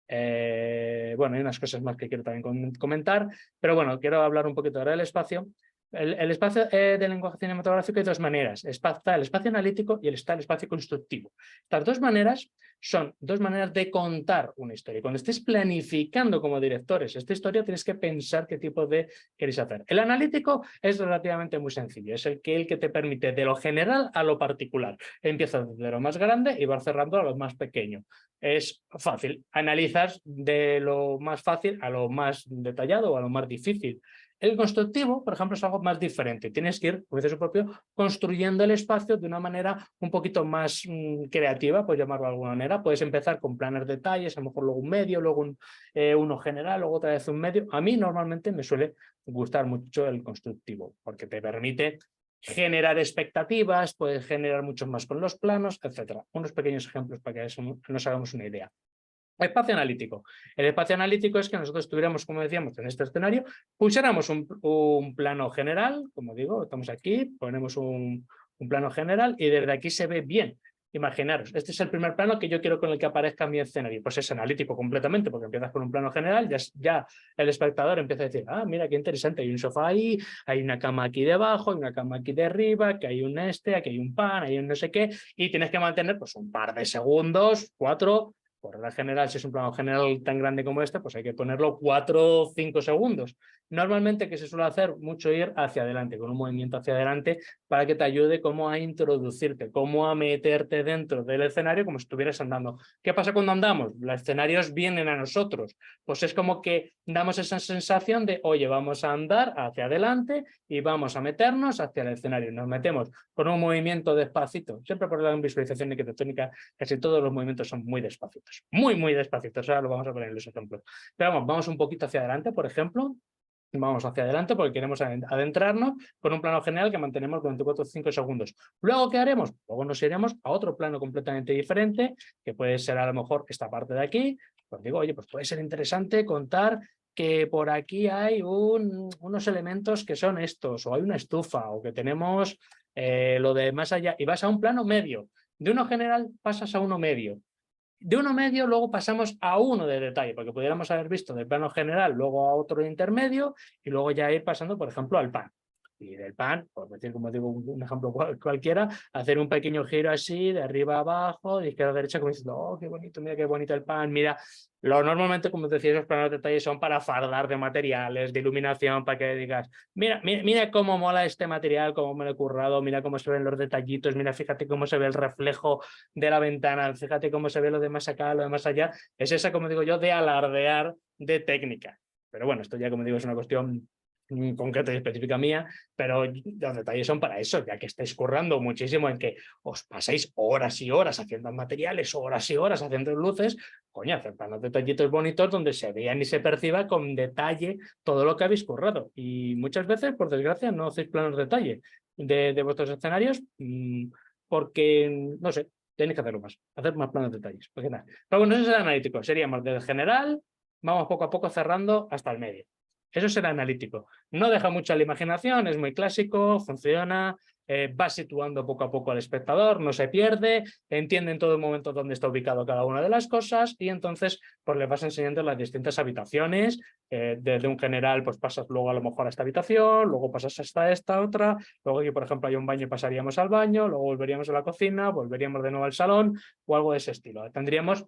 Bueno, hay unas cosas más que quiero también comentar, pero bueno, quiero hablar un poquito ahora del espacio. El espacio del lenguaje cinematográfico hay dos maneras. Está el espacio analítico y está el espacio constructivo. Estas dos maneras son dos maneras de contar una historia. Cuando estés planificando como directores esta historia, tienes que pensar qué tipo de queréis hacer. El analítico es relativamente muy sencillo. Es el que te permite de lo general a lo particular. Empieza de lo más grande y va cerrando a lo más pequeño. Es fácil. Analizas de lo más fácil a lo más detallado o a lo más difícil. El constructivo, por ejemplo, es algo más diferente. Tienes que ir, como dice su propio, construyendo el espacio de una manera un poquito más creativa, por llamarlo de alguna manera. Puedes empezar con planos detalles, a lo mejor luego un medio, luego uno general, luego otra vez un medio. A mí normalmente me suele gustar mucho el constructivo, porque te permite generar expectativas, puedes generar mucho más con los planos, etcétera. Unos pequeños ejemplos para que nos hagamos una idea. Espacio analítico. El espacio analítico es que nosotros tuviéramos, como decíamos, en este escenario, pusiéramos un plano general, como digo, estamos aquí, ponemos un plano general y desde aquí se ve bien. Imaginaros, este es el primer plano que yo quiero con el que aparezca mi escenario. Pues es analítico completamente, porque empiezas con un plano general, ya el espectador empieza a decir, ah, mira qué interesante, hay un sofá ahí, hay una cama aquí debajo, hay una cama aquí de arriba, que hay un aquí hay un pan, hay un no sé qué, y tienes que mantener pues un par de segundos, 4. Por regla general, si es un plano general tan grande como este, pues hay que ponerlo 4 o 5 segundos. Normalmente, ¿qué se suele hacer? Mucho ir hacia adelante, con un movimiento hacia adelante, para que te ayude como a introducirte, como a meterte dentro del escenario como si estuvieras andando. ¿Qué pasa cuando andamos? Los escenarios vienen a nosotros. Pues es como que damos esa sensación de, oye, vamos a andar hacia adelante y vamos a meternos hacia el escenario. Nos metemos con un movimiento despacito. Siempre por la visualización arquitectónica, casi todos los movimientos son muy despacitos. Muy, muy despacitos. Ahora lo vamos a poner en los ejemplos. Pero vamos un poquito hacia adelante, por ejemplo. Vamos hacia adelante porque queremos adentrarnos con un plano general que mantenemos durante 4 o 5 segundos. Luego, ¿qué haremos? Luego nos iremos a otro plano completamente diferente, que puede ser a lo mejor esta parte de aquí. Pues digo, oye, pues puede ser interesante contar que por aquí hay unos elementos que son estos, o hay una estufa, o que tenemos lo de más allá, y vas a un plano medio. De uno general pasas a uno medio. De uno medio luego pasamos a uno de detalle, porque pudiéramos haber visto del plano general, luego a otro intermedio y luego ya ir pasando, por ejemplo, al pan. Y del pan, por decir, como digo, un ejemplo cualquiera, hacer un pequeño giro así, de arriba a abajo, de izquierda a derecha, como diciendo, oh, qué bonito, mira qué bonito el pan, mira. Normalmente, como decía, esos planos de detalle son para fardar de materiales, de iluminación, para que digas, mira cómo mola este material, cómo me lo he currado, mira cómo se ven los detallitos, mira, fíjate cómo se ve el reflejo de la ventana, fíjate cómo se ve lo de más acá, lo de más allá. Es esa, como digo yo, de alardear de técnica. Pero bueno, esto ya, como digo, es una cuestión concreta y específica mía, pero los detalles son para eso, ya que estáis currando muchísimo en que os pasáis horas y horas haciendo materiales, horas y horas haciendo luces, coño, hacer planos detallitos bonitos donde se vean y se perciba con detalle todo lo que habéis currado. Y muchas veces, por desgracia, no hacéis planos de detalle de vuestros escenarios porque, no sé, tenéis que hacerlo más, hacer más planos de detalles. Pero bueno, eso es el analítico, seríamos del general, vamos poco a poco cerrando hasta el medio. Eso será analítico. No deja mucho a la imaginación, es muy clásico, funciona, va situando poco a poco al espectador, no se pierde, entiende en todo momento dónde está ubicado cada una de las cosas y entonces pues le vas enseñando las distintas habitaciones. Desde un general pues pasas luego a lo mejor a esta habitación, luego pasas hasta esta otra, luego aquí por ejemplo hay un baño y pasaríamos al baño, luego volveríamos a la cocina, volveríamos de nuevo al salón o algo de ese estilo. Tendríamos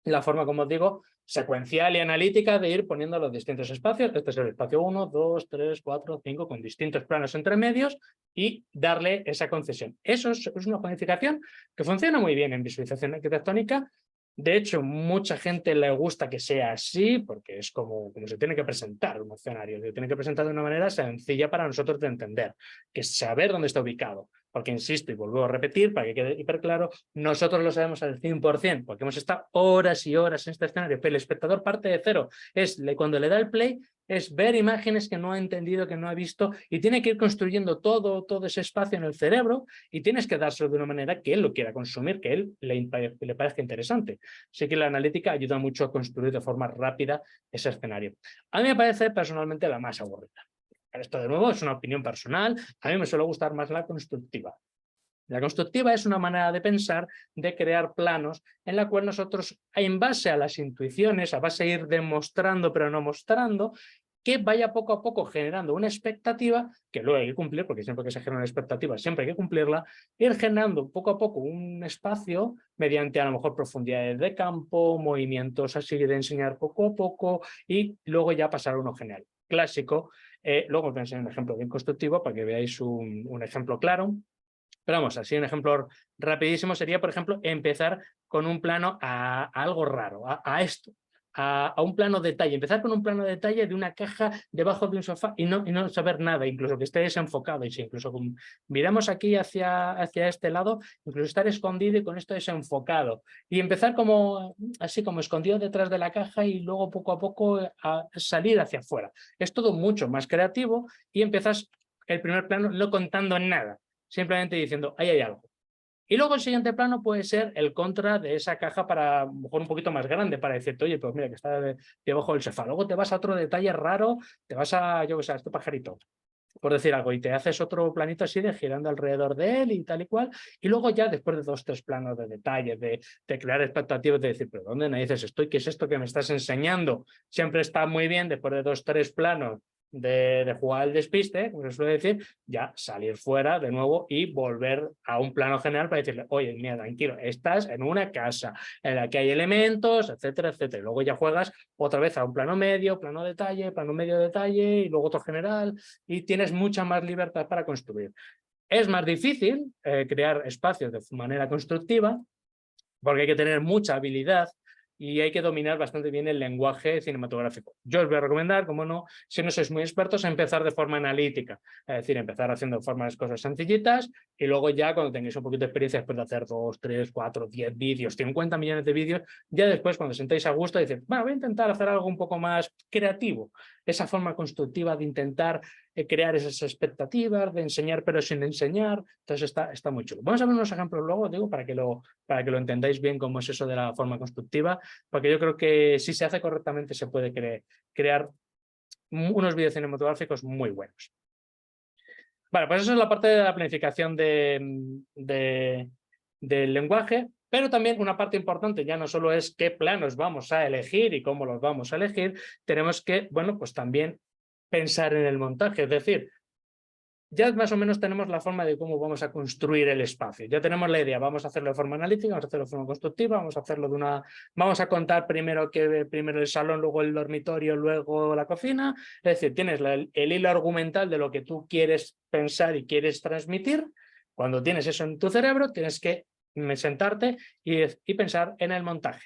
la forma, como os digo, secuencial y analítica de ir poniendo los distintos espacios. Este es el espacio 1, 2, 3, 4, 5, con distintos planos entre medios y darle esa concesión. Eso es una planificación que funciona muy bien en visualización arquitectónica. De hecho, mucha gente le gusta que sea así porque es como se tiene que presentar un escenario. Se tiene que presentar de una manera sencilla para nosotros de entender, que es saber dónde está ubicado. Porque, insisto, y vuelvo a repetir para que quede hiper claro, nosotros lo sabemos al 100%, porque hemos estado horas y horas en este escenario, pero el espectador parte de cero. Cuando le da el play, es ver imágenes que no ha entendido, que no ha visto, y tiene que ir construyendo todo ese espacio en el cerebro, y tienes que dárselo de una manera que él lo quiera consumir, que él le parezca interesante. Así que la analítica ayuda mucho a construir de forma rápida ese escenario. A mí me parece personalmente la más aburrida. Esto de nuevo es una opinión personal, a mí me suele gustar más la constructiva. La constructiva es una manera de pensar, de crear planos en la cual nosotros, en base a las intuiciones, a base de ir demostrando pero no mostrando, que vaya poco a poco generando una expectativa, que luego hay que cumplir, porque siempre que se genera una expectativa siempre hay que cumplirla, ir generando poco a poco un espacio mediante a lo mejor profundidades de campo, movimientos así de enseñar poco a poco y luego ya pasar a uno general. Clásico. Luego os voy a enseñar un ejemplo bien constructivo para que veáis un ejemplo claro. Pero vamos, así un ejemplo rapidísimo sería, por ejemplo, empezar con un plano a algo raro, a esto, a un plano detalle. Empezar con un plano detalle de una caja debajo de un sofá y no saber nada, incluso que esté desenfocado. Y si incluso miramos aquí hacia este lado, incluso estar escondido y con esto desenfocado. Y empezar así como escondido detrás de la caja y luego poco a poco a salir hacia afuera. Es todo mucho más creativo y empiezas el primer plano no contando nada. Simplemente diciendo, ahí hay algo. Y luego el siguiente plano puede ser el contra de esa caja para, a lo mejor un poquito más grande, para decirte, oye, pues mira, que está debajo del sofá. Luego te vas a otro detalle raro, te vas yo qué sé, a este pajarito, por decir algo, y te haces otro planito así de girando alrededor de él y tal y cual. Y luego ya, después de 2 o 3 planos de detalle, de crear expectativas, de decir, pero ¿dónde narices estoy? ¿Qué es esto que me estás enseñando? Siempre está muy bien, después de 2 o 3 planos, de jugar al despiste, como se suele decir, ya salir fuera de nuevo y volver a un plano general para decirle, oye, mira, tranquilo, estás en una casa en la que hay elementos, etcétera, etcétera. Y luego ya juegas otra vez a un plano medio detalle, plano medio detalle y luego otro general y tienes mucha más libertad para construir. Es más difícil crear espacios de manera constructiva porque hay que tener mucha habilidad y hay que dominar bastante bien el lenguaje cinematográfico. Yo os voy a recomendar, como no, si no sois muy expertos, a empezar de forma analítica, es decir, empezar haciendo cosas sencillitas y luego ya cuando tengáis un poquito de experiencia después de hacer 2, 3, 4, 10 vídeos, 50 millones de vídeos, ya después cuando sentéis a gusto decir, bueno, voy a intentar hacer algo un poco más creativo, esa forma constructiva de intentar crear esas expectativas, de enseñar pero sin enseñar, entonces está muy chulo. Vamos a ver unos ejemplos luego, digo, para que lo entendáis bien cómo es eso de la forma constructiva, porque yo creo que si se hace correctamente se puede crear unos vídeos cinematográficos muy buenos. Vale, pues eso es la parte de la planificación del lenguaje, pero también una parte importante ya no solo es qué planos vamos a elegir y cómo los vamos a elegir, tenemos que, bueno, pues también pensar en el montaje, es decir, ya más o menos tenemos la forma de cómo vamos a construir el espacio. Ya tenemos la idea, vamos a hacerlo de forma analítica, vamos a hacerlo de forma constructiva, vamos a hacerlo de una... Vamos a contar primero el salón, luego el dormitorio, luego la cocina. Es decir, tienes el hilo argumental de lo que tú quieres pensar y quieres transmitir. Cuando tienes eso en tu cerebro, tienes que sentarte y pensar en el montaje.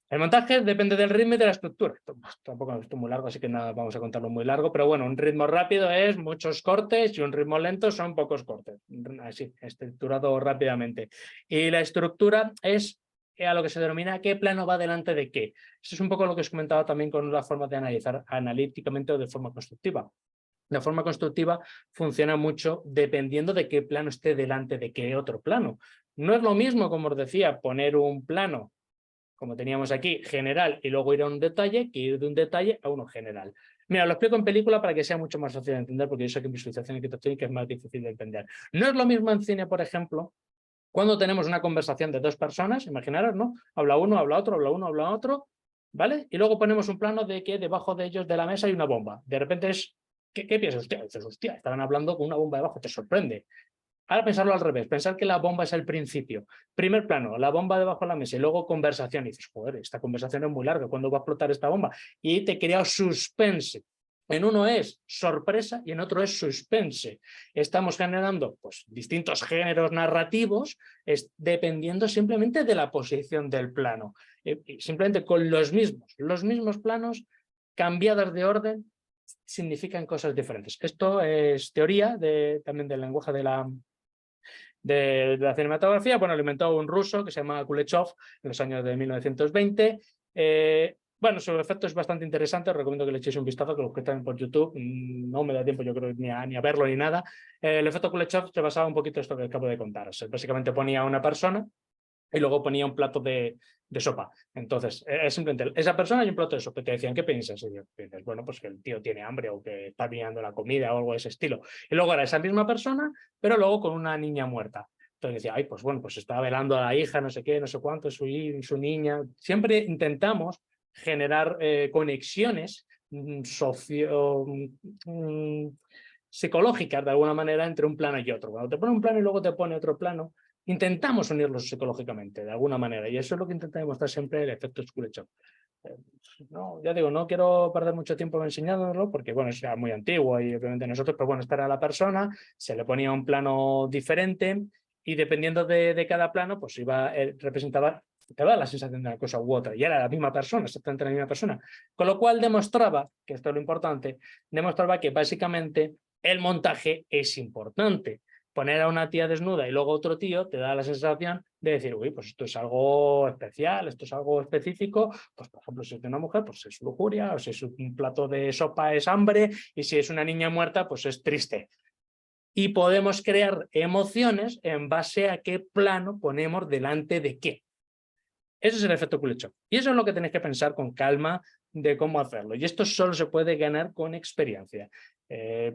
El montaje depende del ritmo y de la estructura. Tampoco es muy largo, así que nada, vamos a contarlo muy largo, pero bueno, un ritmo rápido es muchos cortes y un ritmo lento son pocos cortes, así, estructurado rápidamente. Y la estructura es a lo que se denomina qué plano va delante de qué. Eso es un poco lo que os comentaba también con la forma de analizar analíticamente o de forma constructiva. La forma constructiva funciona mucho dependiendo de qué plano esté delante de qué otro plano. No es lo mismo, como os decía, poner un plano como teníamos aquí, general, y luego ir a un detalle, que ir de un detalle a uno general. Mira, lo explico en película para que sea mucho más fácil de entender, porque yo sé que en visualización arquitectónica es más difícil de entender. No es lo mismo en cine, por ejemplo, cuando tenemos una conversación de dos personas, imaginaros, ¿no? Habla uno, habla otro, habla uno, habla otro, ¿vale? Y luego ponemos un plano de que debajo de ellos de la mesa hay una bomba. De repente es, ¿qué piensas? Hostia, dices, hostia, estaban hablando con una bomba debajo, te sorprende. Ahora pensarlo al revés, pensar que la bomba es el principio. Primer plano, la bomba debajo de la mesa y luego conversación. Y dices, joder, esta conversación es muy larga, ¿cuándo va a explotar esta bomba? Y te crea suspense. En uno es sorpresa y en otro es suspense. Estamos generando pues, distintos géneros narrativos dependiendo simplemente de la posición del plano. Simplemente con los mismos planos, cambiadas de orden, significan cosas diferentes. Esto es teoría también del lenguaje de la cinematografía. Bueno, lo inventó un ruso que se llama Kuleshov en los años de 1920. Bueno, su efecto es bastante interesante, os recomiendo que le echéis un vistazo, que lo busquéis también por YouTube. No me da tiempo, yo creo, ni a verlo ni nada. El efecto Kuleshov se basaba un poquito en esto que acabo de contaros. Básicamente ponía a una persona y luego ponía un plato de sopa. Entonces, es simplemente esa persona y un plato de sopa. Te decían, ¿qué piensas? Y yo, piensas, bueno, pues que el tío tiene hambre o que está mirando la comida o algo de ese estilo. Y luego era esa misma persona, pero luego con una niña muerta. Entonces decía, ay, pues bueno, pues está velando a la hija, no sé qué, no sé cuánto, su niña. Siempre intentamos generar conexiones psicológicas de alguna manera entre un plano y otro. Cuando te pone un plano y luego te pone otro plano, intentamos unirlos psicológicamente de alguna manera, y eso es lo que intenta demostrar siempre el efecto Kuleshov. No, ya digo, no quiero perder mucho tiempo enseñándolo porque, bueno, es ya muy antiguo y obviamente nosotros, pero bueno, esta era la persona, se le ponía un plano diferente y dependiendo de cada plano, pues representaba, te da la sensación de una cosa u otra, y era la misma persona, exactamente la misma persona. Con lo cual demostraba, que esto es lo importante, demostraba que básicamente el montaje es importante. Poner a una tía desnuda y luego otro tío te da la sensación de decir, uy, pues esto es algo especial, esto es algo específico, pues por ejemplo, si es de una mujer, pues es lujuria, o si es un plato de sopa es hambre, y si es una niña muerta, pues es triste. Y podemos crear emociones en base a qué plano ponemos delante de qué. Ese es el efecto Kuleshov. Y eso es lo que tenéis que pensar con calma de cómo hacerlo. Y esto solo se puede ganar con experiencia.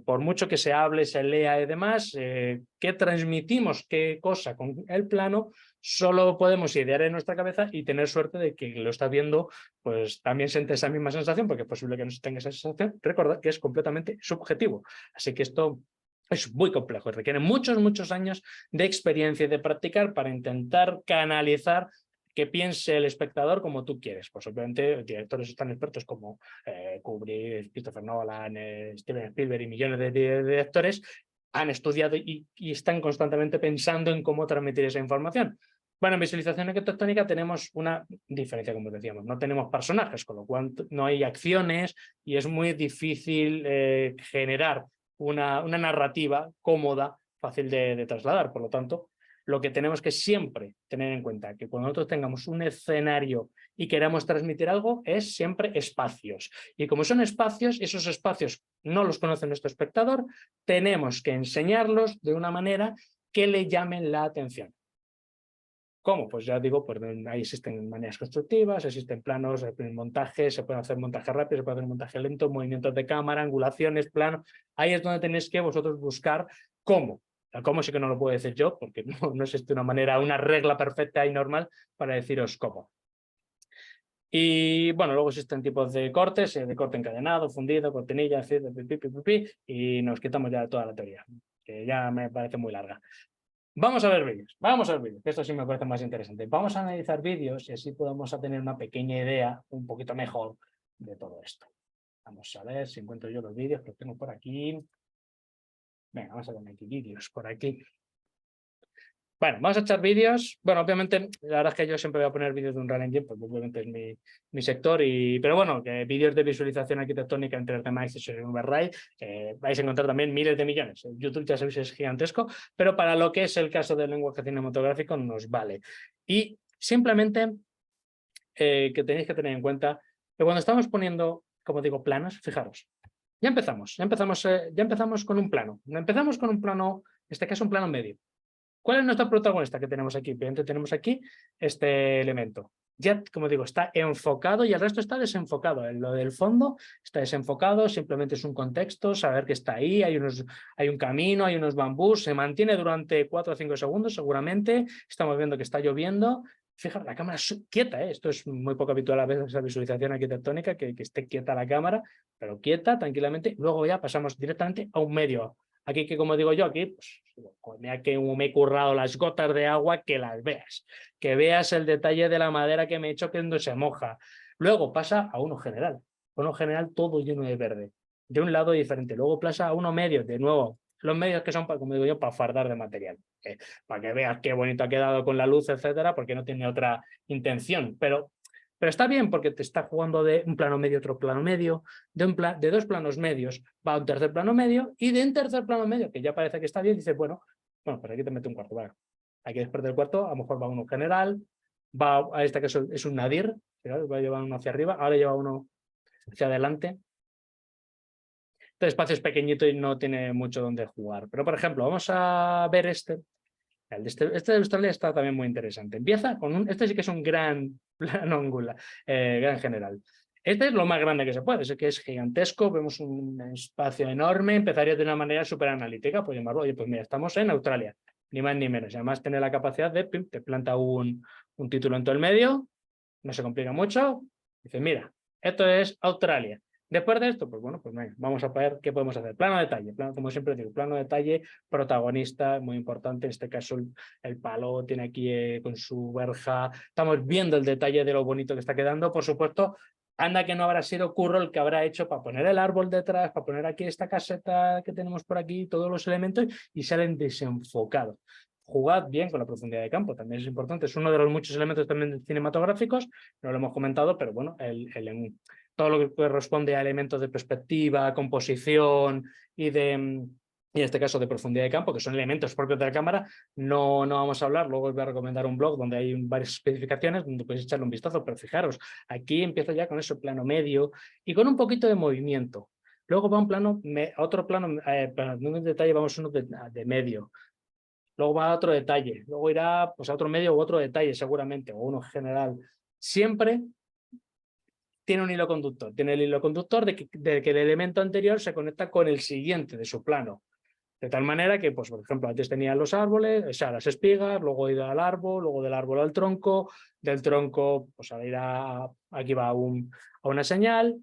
Por mucho que se hable, se lea y demás, qué transmitimos, qué cosa con el plano, solo podemos idear en nuestra cabeza y tener suerte de que lo está viendo, pues también siente esa misma sensación, porque es posible que no tenga esa sensación. Recordad que es completamente subjetivo. Así que esto es muy complejo y requiere muchos años de experiencia y de practicar para intentar canalizar que piense el espectador como tú quieres. Pues obviamente directores tan expertos como Kubrick, Christopher Nolan, Steven Spielberg y millones de directores han estudiado y están constantemente pensando en cómo transmitir esa información. Bueno, en visualización arquitectónica tenemos una diferencia, como decíamos, no tenemos personajes, con lo cual no hay acciones y es muy difícil generar una narrativa cómoda, fácil de trasladar. Por lo tanto, lo que tenemos que siempre tener en cuenta que cuando nosotros tengamos un escenario y queramos transmitir algo es siempre espacios. Y como son espacios, esos espacios no los conoce nuestro espectador, tenemos que enseñarlos de una manera que le llamen la atención. ¿Cómo? Pues ya digo, pues ahí existen maneras constructivas, existen planos, montajes, se pueden hacer montaje rápido, se puede hacer montaje lento, movimientos de cámara, angulaciones, planos. Ahí es donde tenéis que vosotros buscar cómo. El cómo sí que no lo puedo decir yo, porque no existe una manera, una regla perfecta y normal para deciros cómo. Y bueno, luego existen tipos de cortes, de corte encadenado, fundido, cortinilla, y nos quitamos ya toda la teoría, que ya me parece muy larga. Vamos a ver vídeos, que esto sí me parece más interesante. Vamos a analizar vídeos y así podemos tener una pequeña idea un poquito mejor de todo esto. Vamos a ver si encuentro yo los vídeos que los tengo por aquí. Venga, vamos a poner aquí vídeos por aquí. Bueno, vamos a echar vídeos. Bueno, obviamente, la verdad es que yo siempre voy a poner vídeos de Unreal Engine, porque obviamente es mi sector. Pero bueno, que vídeos de visualización arquitectónica en 3D Max y Unreal vais a encontrar también miles de millones. YouTube, ya sabéis, es gigantesco, pero para lo que es el caso del lenguaje cinematográfico nos vale. Y simplemente que tenéis que tener en cuenta que cuando estamos poniendo, como digo, planos, fijaros, ya empezamos con un plano. Empezamos con un plano, en este caso un plano medio. ¿Cuál es nuestra protagonista que tenemos aquí? Obviamente tenemos aquí este elemento. Ya, como digo, está enfocado y el resto está desenfocado. Lo del fondo está desenfocado, simplemente es un contexto, saber que está ahí, hay un camino, hay unos bambús, se mantiene durante 4 o 5 segundos seguramente, estamos viendo que está lloviendo. Fíjate, la cámara es quieta, ¿eh? Esto es muy poco habitual a veces esa visualización arquitectónica, que esté quieta la cámara, pero quieta, tranquilamente. Luego ya pasamos directamente a un medio. Aquí, que como digo yo, aquí, pues, mira que me he currado las gotas de agua, que las veas. Que veas el detalle de la madera que me he hecho cuando se moja. Luego pasa a uno general. Uno general todo lleno de verde. De un lado diferente. Luego pasa a uno medio, de nuevo. Los medios que son, como digo yo, para fardar de material. Para que veas qué bonito ha quedado con la luz, etcétera, porque no tiene otra intención. Pero está bien porque te está jugando de un plano medio, otro plano medio, de dos planos medios va a un tercer plano medio, y de un tercer plano medio, que ya parece que está bien, dice, bueno, pues aquí te mete un cuarto. Vale. Aquí después del cuarto, a lo mejor va uno general, va a este caso es un nadir, va a llevar uno hacia arriba, ahora lleva uno hacia adelante. Este espacio es pequeñito y no tiene mucho donde jugar. Pero, por ejemplo, vamos a ver este. Este de Australia está también muy interesante. Empieza con este sí que es un gran plano angular, gran general. Este es lo más grande que se puede, es que es gigantesco, vemos un espacio enorme, empezaría de una manera súper analítica, pues llamarlo, oye, pues mira, estamos en Australia, ni más ni menos. Y además tiene la capacidad de, te planta un título en todo el medio, no se complica mucho, dice, mira, esto es Australia. Después de esto, pues bueno, pues venga, vamos a ver qué podemos hacer. Plano de detalle, como siempre digo, plano de detalle, protagonista, muy importante. En este caso, el palo tiene aquí con su verja. Estamos viendo el detalle de lo bonito que está quedando. Por supuesto, anda que no habrá sido Curro el que habrá hecho para poner el árbol detrás, para poner aquí esta caseta que tenemos por aquí, todos los elementos, y salen desenfocados. Jugad bien con la profundidad de campo, también es importante. Es uno de los muchos elementos también cinematográficos, no lo hemos comentado, pero bueno, todo lo que corresponde a elementos de perspectiva, composición y en este caso de profundidad de campo, que son elementos propios de la cámara, no vamos a hablar. Luego os voy a recomendar un blog donde hay varias especificaciones donde podéis echarle un vistazo, pero fijaros, aquí empieza ya con eso, plano medio y con un poquito de movimiento. Luego va un plano, otro plano, un detalle, vamos uno de medio. Luego va a otro detalle, luego irá pues, a otro medio u otro detalle seguramente, o uno general. Siempre tiene un hilo conductor. Tiene el hilo conductor de que el elemento anterior se conecta con el siguiente de su plano. De tal manera que, pues, por ejemplo, antes tenía los árboles, o sea, las espigas, luego irá al árbol, luego del árbol al tronco, del tronco, pues ahora irá, aquí va a una señal.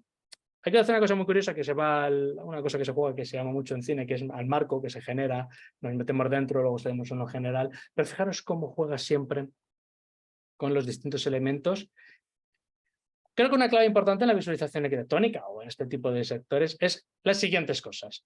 Hay que hacer una cosa muy curiosa, que se va una cosa que se juega, que se llama mucho en cine, que es al marco, que se genera, nos metemos dentro, luego tenemos uno general. Pero fijaros cómo juega siempre con los distintos elementos. Creo que una clave importante en la visualización arquitectónica o en este tipo de sectores es las siguientes cosas.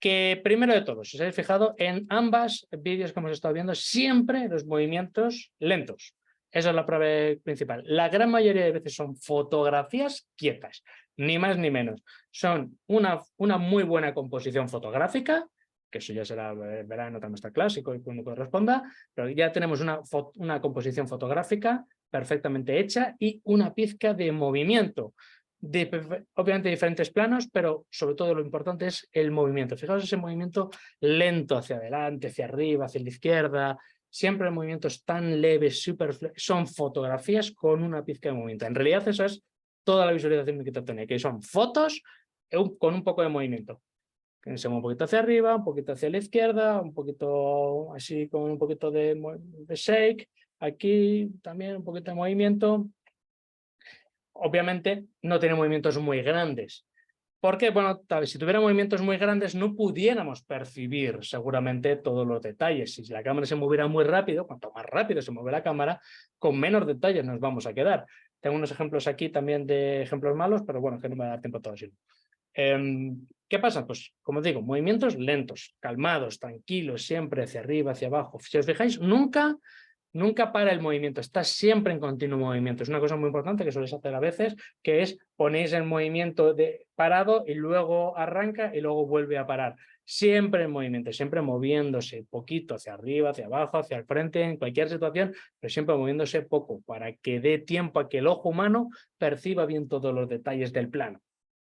Que primero de todo, si os habéis fijado, en ambos vídeos que hemos estado viendo, siempre los movimientos lentos. Esa es la prueba principal. La gran mayoría de veces son fotografías quietas, ni más ni menos. Son una muy buena composición fotográfica, que eso ya será verano, también está clásico y cuando corresponda, pero ya tenemos una composición fotográfica perfectamente hecha y una pizca de movimiento. Obviamente diferentes planos, pero sobre todo lo importante es el movimiento. Fijaos ese movimiento lento hacia adelante, hacia arriba, hacia la izquierda. Siempre movimientos tan leves, son fotografías con una pizca de movimiento. En realidad eso es toda la visualización arquitectónica, que son fotos con un poco de movimiento. Que se mueve un poquito hacia arriba, un poquito hacia la izquierda, un poquito así con un poquito de shake. Aquí también un poquito de movimiento. obviamente no tiene movimientos muy grandes. ¿Por qué? Bueno, tal vez si tuviera movimientos muy grandes no pudiéramos percibir seguramente todos los detalles. Si la cámara se moviera muy rápido, cuanto más rápido se mueve la cámara, con menos detalles nos vamos a quedar. Tengo unos ejemplos aquí también de ejemplos malos, pero bueno, que no me da tiempo a todo así. ¿Qué pasa? Pues, como digo, movimientos lentos, calmados, tranquilos, siempre hacia arriba, hacia abajo. Si os fijáis, nunca para el movimiento, está siempre en continuo movimiento. Es una cosa muy importante que sueles hacer a veces, que es ponéis el movimiento parado y luego arranca y luego vuelve a parar. Siempre en movimiento, siempre moviéndose poquito hacia arriba, hacia abajo, hacia el frente, en cualquier situación, pero siempre moviéndose poco para que dé tiempo a que el ojo humano perciba bien todos los detalles del plano.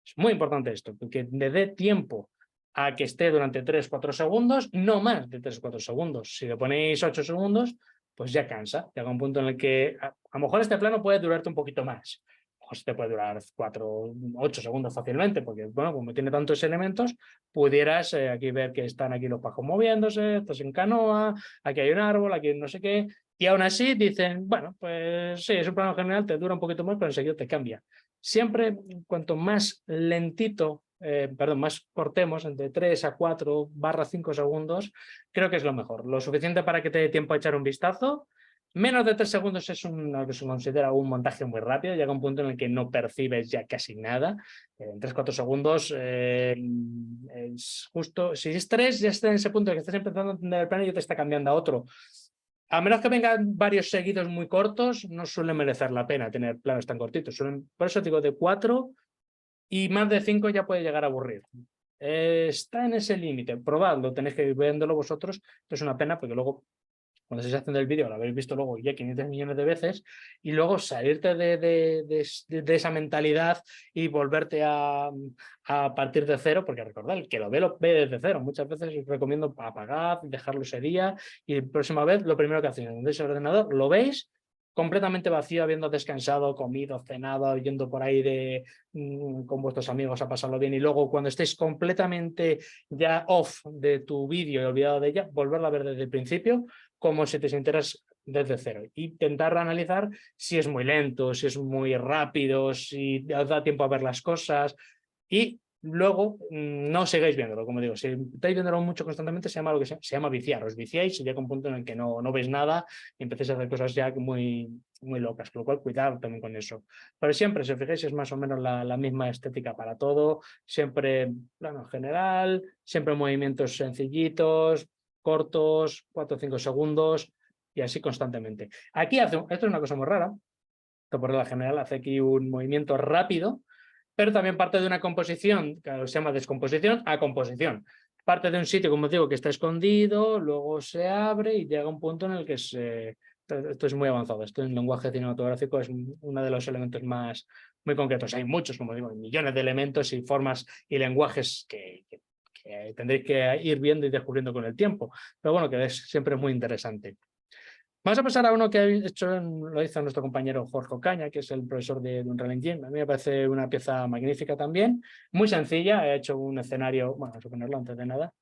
Es muy importante esto, porque le dé tiempo a que esté durante 3-4 segundos, no más de 3-4 segundos. Si le ponéis 8 segundos, pues ya cansa. Llega un punto en el que a lo mejor este plano puede durarte un poquito más. O te puede durar 8 segundos fácilmente, porque bueno, como tiene tantos elementos, pudieras aquí ver que están aquí los pajos moviéndose, estás en canoa, aquí hay un árbol, aquí no sé qué, y aún así dicen, bueno, pues sí, es un plano general, te dura un poquito más, pero enseguida te cambia. Siempre, cuanto más lentito, más cortemos, entre 3-4/5 segundos, creo que es lo mejor. Lo suficiente para que te dé tiempo a echar un vistazo. Menos de 3 segundos es lo que se considera un montaje muy rápido. Llega un punto en el que no percibes ya casi nada. En 3-4 segundos es justo. Si es 3, ya está en ese punto en el que estás empezando a entender el plano y ya te está cambiando a otro. A menos que vengan varios seguidos muy cortos, no suele merecer la pena tener planos tan cortitos. Por eso digo de 4 y más de 5 ya puede llegar a aburrir. Está en ese límite. Probadlo, tenéis que ir viéndolo vosotros. Esto es una pena porque luego, cuando estéis haciendo el vídeo, lo habéis visto luego ya 500 millones de veces y luego salirte de esa mentalidad y volverte a partir de cero, porque recordad, el que lo ve desde cero. Muchas veces os recomiendo apagar, dejarlo ese día y la próxima vez lo primero que hacéis en ese ordenador, lo veis completamente vacío, habiendo descansado, comido, cenado, yendo por ahí con vuestros amigos a pasarlo bien y luego cuando estéis completamente ya off de tu vídeo y olvidado de ella, volverlo a ver desde el principio como si te sintieras desde cero. Intentar analizar si es muy lento, si es muy rápido, si os da tiempo a ver las cosas y luego no sigáis viéndolo, como digo, si estáis viéndolo mucho constantemente se llama lo que se llama viciar, os viciáis y llega un punto en el que no veis nada y empecéis a hacer cosas ya muy locas, con lo cual cuidado también con eso. Pero siempre, si os fijáis, es más o menos la misma estética para todo, siempre plano general, siempre movimientos sencillitos, cortos, 4-5 segundos y así constantemente. Aquí esto es una cosa muy rara, esto por regla general hace aquí un movimiento rápido, pero también parte de una composición, que se llama descomposición a composición. Parte de un sitio, como digo, que está escondido, luego se abre y llega un punto en el que esto es muy avanzado. Esto en lenguaje cinematográfico es uno de los elementos muy concretos. Hay muchos, como digo, millones de elementos y formas y lenguajes que tendréis que ir viendo y descubriendo con el tiempo. Pero bueno, que es siempre muy interesante. Vamos a pasar a uno que lo hizo nuestro compañero Jorge Ocaña, que es el profesor de Unreal Engine. A mí me parece una pieza magnífica también, muy sencilla. He hecho un escenario, bueno, vamos a ponerlo antes de nada.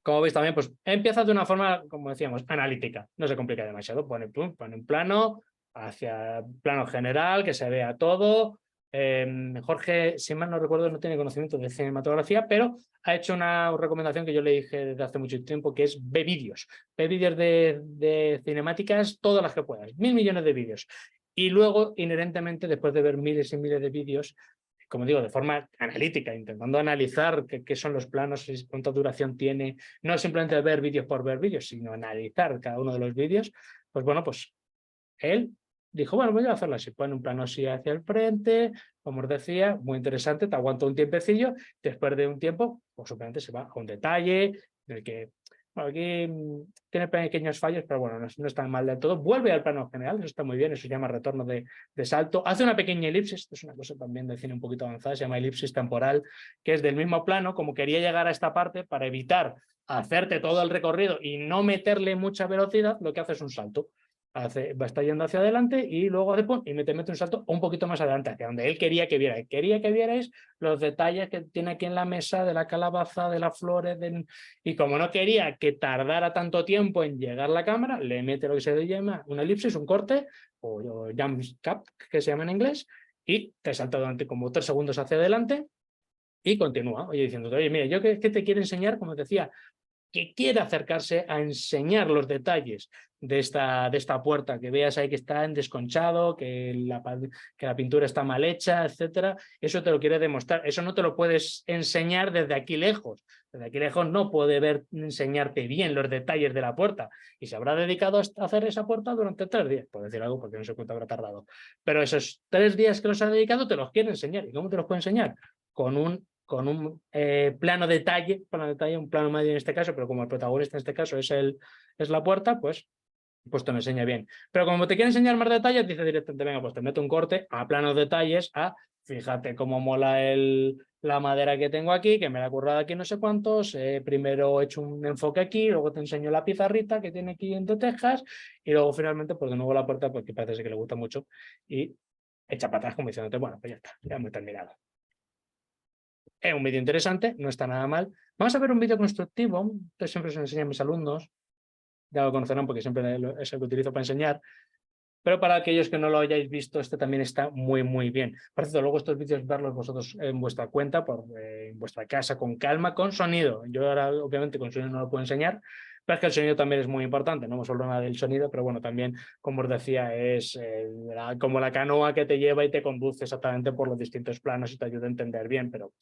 Como veis también, pues empieza de una forma, como decíamos, analítica. No se complica demasiado. Pone un plano hacia plano general, que se vea todo. Jorge, si mal no recuerdo, no tiene conocimiento de cinematografía, pero ha hecho una recomendación que yo le dije desde hace mucho tiempo, que es ve vídeos. Ve vídeos de cinemáticas, todas las que puedas. 1000 millones de vídeos. Y luego, inherentemente, después de ver miles y miles de vídeos, como digo, de forma analítica, intentando analizar qué son los planos, cuánta duración tiene, no simplemente ver vídeos por ver vídeos, sino analizar cada uno de los vídeos, pues bueno, pues él dijo, bueno, voy a hacerlo así, pone un plano así hacia el frente, como os decía, muy interesante, te aguanta un tiempecillo, después de un tiempo, pues simplemente se va a un detalle, del que bueno, aquí tiene pequeños fallos, pero bueno, no es tan mal del todo. Vuelve al plano general, eso está muy bien, eso se llama retorno de salto. Hace una pequeña elipsis, esto es una cosa también de cine un poquito avanzada, se llama elipsis temporal, que es del mismo plano, como quería llegar a esta parte para evitar hacerte todo el recorrido y no meterle mucha velocidad, lo que hace es un salto. está yendo hacia adelante y luego hace pum, y te mete un salto un poquito más adelante, hacia donde él quería que viera. Quería que vierais los detalles que tiene aquí en la mesa de la calabaza, de las flores, y como no quería que tardara tanto tiempo en llegar la cámara, le mete lo que se llama una elipsis, un corte, o jump cut, que se llama en inglés, y te salta durante como 3 segundos hacia adelante y continúa, oye, diciéndote, oye, mira, yo que te quiero enseñar, como te decía, que quiere acercarse a enseñar los detalles de esta puerta, que veas ahí que está en desconchado, que la pintura está mal hecha, etcétera. Eso te lo quiere demostrar. Eso no te lo puedes enseñar desde aquí lejos. Desde aquí lejos no puede enseñarte bien los detalles de la puerta. Y se habrá dedicado a hacer esa puerta durante 3 días. Por decir algo, porque no sé cuánto habrá tardado. Pero esos 3 días que los ha dedicado te los quiere enseñar. ¿Y cómo te los puede enseñar? Con un plano detalle, un plano medio en este caso, pero como el protagonista en este caso es la puerta, pues te lo enseña bien. Pero como te quiere enseñar más detalles, dice directamente, venga, pues te meto un corte a planos detalles, fíjate cómo mola la madera que tengo aquí, que me la he currado aquí no sé cuántos, primero he hecho un enfoque aquí, luego te enseño la pizarrita que tiene aquí en Tejas, y luego finalmente, pues de nuevo la puerta, porque parece que le gusta mucho, y echa para atrás como diciéndote, bueno, pues ya está, ya hemos terminado. Es un vídeo interesante, no está nada mal. Vamos a ver un vídeo constructivo. Esto siempre se lo enseño a mis alumnos. Ya lo conocerán porque siempre es el que utilizo para enseñar. Pero para aquellos que no lo hayáis visto, este también está muy, muy bien. Por cierto, luego estos vídeos verlos vosotros en vuestra cuenta, en vuestra casa, con calma, con sonido. Yo ahora, obviamente, con sonido no lo puedo enseñar, pero es que el sonido también es muy importante. No hemos hablado nada del sonido, pero bueno, también, como os decía, es como la canoa que te lleva y te conduce exactamente por los distintos planos y te ayuda a entender bien, pero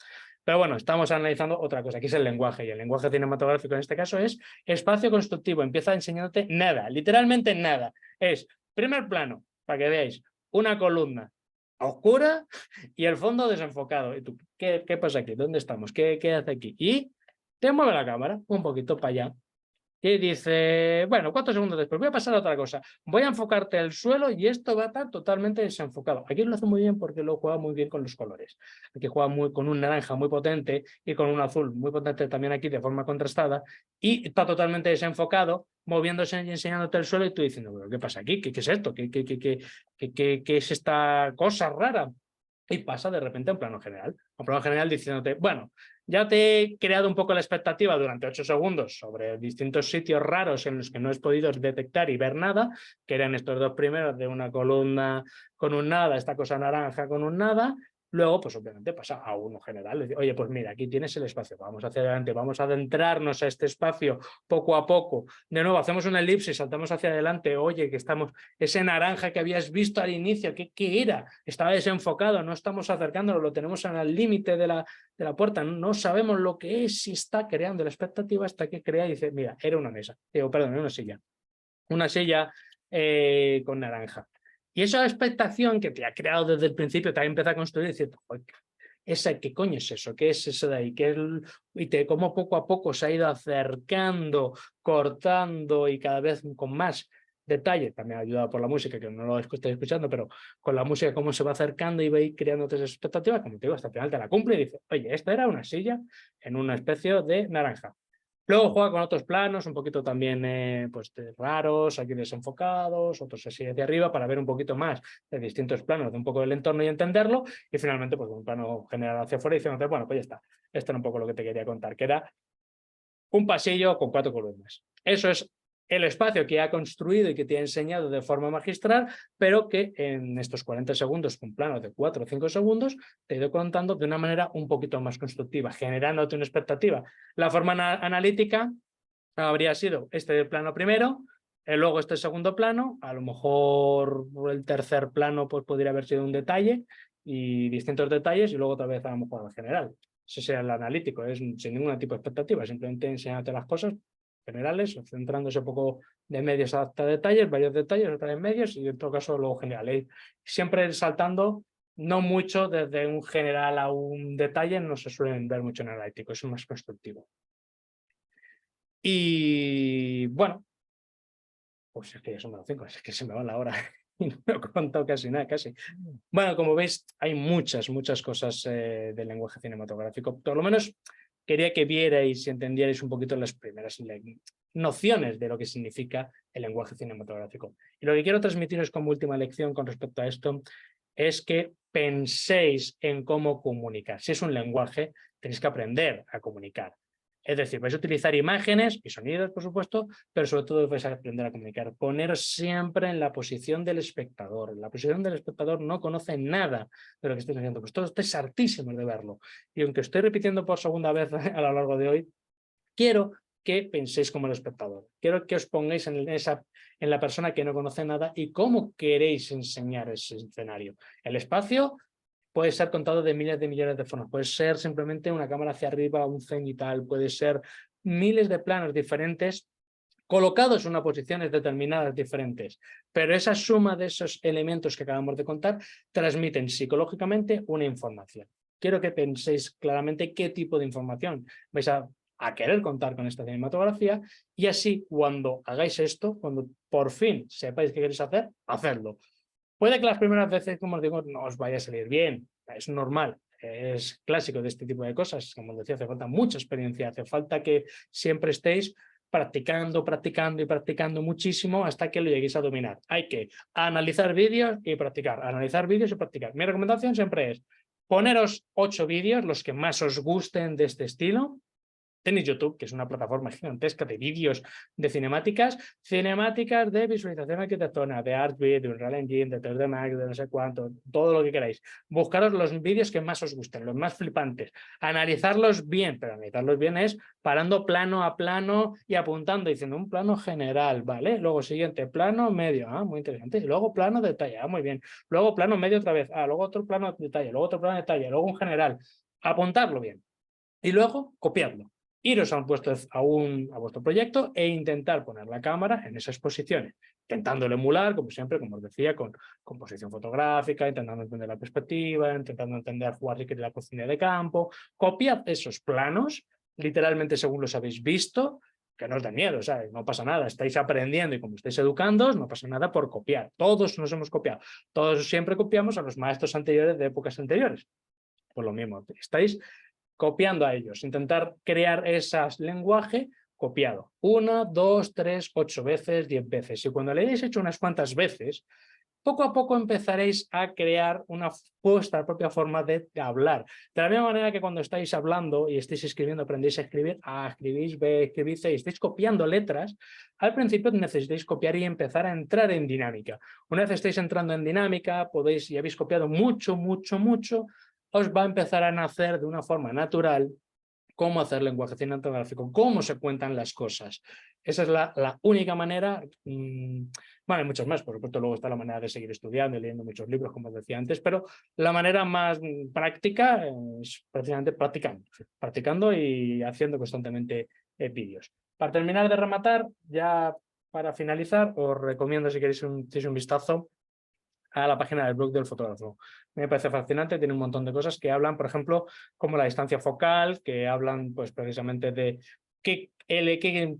bueno, estamos analizando otra cosa, que es el lenguaje, y el lenguaje cinematográfico en este caso es espacio constructivo. Empieza enseñándote nada, literalmente nada. Es primer plano, para que veáis, una columna oscura y el fondo desenfocado. ¿Y tú, qué pasa aquí? ¿Dónde estamos? ¿Qué hace aquí? Y te mueve la cámara un poquito para allá. Y dice, bueno, 4 segundos después, voy a pasar a otra cosa. Voy a enfocarte el suelo y esto va a estar totalmente desenfocado. Aquí lo hace muy bien porque lo juega muy bien con los colores. Aquí juega con un naranja muy potente y con un azul muy potente también aquí de forma contrastada. Y está totalmente desenfocado, moviéndose y enseñándote el suelo y tú diciendo, ¿pero qué pasa aquí? ¿Qué es esto? ¿Qué es esta cosa rara? Y pasa de repente a un plano general. Un plano general diciéndote, bueno, ya te he creado un poco la expectativa durante 8 segundos sobre distintos sitios raros en los que no has podido detectar y ver nada, que eran estos 2 primeros de una columna con un nada, esta cosa naranja con un nada. Luego, pues obviamente pasa a uno general. Oye, pues mira, aquí tienes el espacio, vamos hacia adelante, vamos a adentrarnos a este espacio poco a poco. De nuevo, hacemos una elipsis, saltamos hacia adelante. Oye, que estamos, ese naranja que habías visto al inicio, ¿qué era? Estaba desenfocado, no estamos acercándonos, lo tenemos al límite de la puerta, no sabemos lo que es, si está creando la expectativa hasta que crea y dice, mira, era una mesa, perdón, era una silla con naranja. Y esa expectación que te ha creado desde el principio, te ha empezado a construir diciendo, ¿qué coño es eso? ¿Qué es eso de ahí? Cómo poco a poco se ha ido acercando, cortando y cada vez con más detalle, también ayudado por la música, que no lo estáis escuchando, pero con la música cómo se va acercando y va a ir creándote esas expectativas, como te digo, hasta el final te la cumple y dice, oye, esta era una silla en una especie de naranja. Luego juega con otros planos, un poquito también raros, aquí desenfocados, otros así hacia arriba, para ver un poquito más de distintos planos, de un poco del entorno y entenderlo, y finalmente pues un plano general hacia afuera y diciendo, bueno, pues ya está, esto era un poco lo que te quería contar, que era un pasillo con 4 columnas. Eso es el espacio que ha construido y que te ha enseñado de forma magistral, pero que en estos 40 segundos, con planos de 4 o 5 segundos, te he ido contando de una manera un poquito más constructiva, generándote una expectativa. La forma analítica habría sido este plano primero, luego este segundo plano, a lo mejor el tercer plano pues podría haber sido un detalle y distintos detalles y luego otra vez a lo mejor el general. Ese sería el analítico, es sin ningún tipo de expectativa, simplemente enseñándote las cosas generales, centrándose un poco de medios hasta detalles, varios detalles, otra vez medios y en todo caso luego general. Siempre saltando, no mucho desde un general a un detalle, no se suelen ver mucho en analítico, es más constructivo. Y bueno, pues es que ya son las 5, es que se me va la hora y no he contado casi nada, casi. Bueno, como veis, hay muchas cosas del lenguaje cinematográfico. Por lo menos quería que vierais y entendierais un poquito las primeras nociones de lo que significa el lenguaje cinematográfico. Y lo que quiero transmitiros como última lección con respecto a esto es que penséis en cómo comunicar. Si es un lenguaje, tenéis que aprender a comunicar. Es decir, vais a utilizar imágenes y sonidos, por supuesto, pero sobre todo vais a aprender a comunicar. Poneros siempre en la posición del espectador. La posición del espectador no conoce nada de lo que estáis haciendo. Pues todos estáis hartísimos de verlo. Y aunque estoy repitiendo por segunda vez a lo largo de hoy, quiero que penséis como el espectador. Quiero que os pongáis en la persona que no conoce nada y cómo queréis enseñar ese escenario. El espacio puede ser contado de miles de millones de formas. Puede ser simplemente una cámara hacia arriba, un cenital, puede ser miles de planos diferentes colocados en unas posiciones determinadas diferentes. Pero esa suma de esos elementos que acabamos de contar transmiten psicológicamente una información. Quiero que penséis claramente qué tipo de información vais a querer contar con esta cinematografía y así cuando hagáis esto, cuando por fin sepáis qué queréis hacer, hacedlo. Puede que las primeras veces, como os digo, no os vaya a salir bien, es normal, es clásico de este tipo de cosas. Como os decía, hace falta mucha experiencia, hace falta que siempre estéis practicando, practicando y practicando muchísimo hasta que lo lleguéis a dominar. Hay que analizar vídeos y practicar, analizar vídeos y practicar. Mi recomendación siempre es poneros 8 vídeos, los que más os gusten de este estilo. Tenéis YouTube, que es una plataforma gigantesca de vídeos de cinemáticas de visualización arquitectónica, de Artbeat, de Unreal Engine, de 3D Max, de no sé cuánto, todo lo que queráis. Buscaros los vídeos que más os gusten, los más flipantes. Analizarlos bien, pero analizarlos bien es parando plano a plano y apuntando, diciendo un plano general, ¿vale? Luego siguiente, plano medio, muy interesante. Y luego plano detalle, muy bien. Luego plano medio otra vez, luego otro plano detalle, luego otro plano detalle, luego un general. Apuntarlo bien. Y luego copiarlo. Iros a vuestro proyecto e intentar poner la cámara en esas posiciones, intentándolo emular, como siempre, como os decía, con composición fotográfica, intentando entender la perspectiva, intentando entender jugar si queréis la cocina de campo. Copiad esos planos, literalmente según los habéis visto, que no os da miedo, ¿sabes? No pasa nada, estáis aprendiendo y como estáis educando, no pasa nada por copiar. Todos nos hemos copiado, todos siempre copiamos a los maestros anteriores de épocas anteriores. Pues lo mismo, estáis copiando a ellos, intentar crear ese lenguaje copiado. 1, 2, 3, 8 veces, 10 veces. Y cuando lo hayáis hecho unas cuantas veces, poco a poco empezaréis a crear vuestra propia forma de hablar. De la misma manera que cuando estáis hablando y estáis escribiendo, aprendéis a escribir, escribís, escribís y estáis copiando letras, al principio necesitáis copiar y empezar a entrar en dinámica. Una vez estáis entrando en dinámica, podéis y habéis copiado mucho, os va a empezar a nacer de una forma natural cómo hacer lenguaje cinematográfico, cómo se cuentan las cosas. Esa es la única manera. Bueno, hay muchas más, por supuesto, luego está la manera de seguir estudiando y leyendo muchos libros, como os decía antes, pero la manera más práctica es precisamente practicando y haciendo constantemente vídeos. Para terminar de rematar, ya para finalizar, os recomiendo, si queréis un vistazo, a la página del blog del fotógrafo. Me parece fascinante, tiene un montón de cosas que hablan, por ejemplo, como la distancia focal, que hablan pues precisamente de qué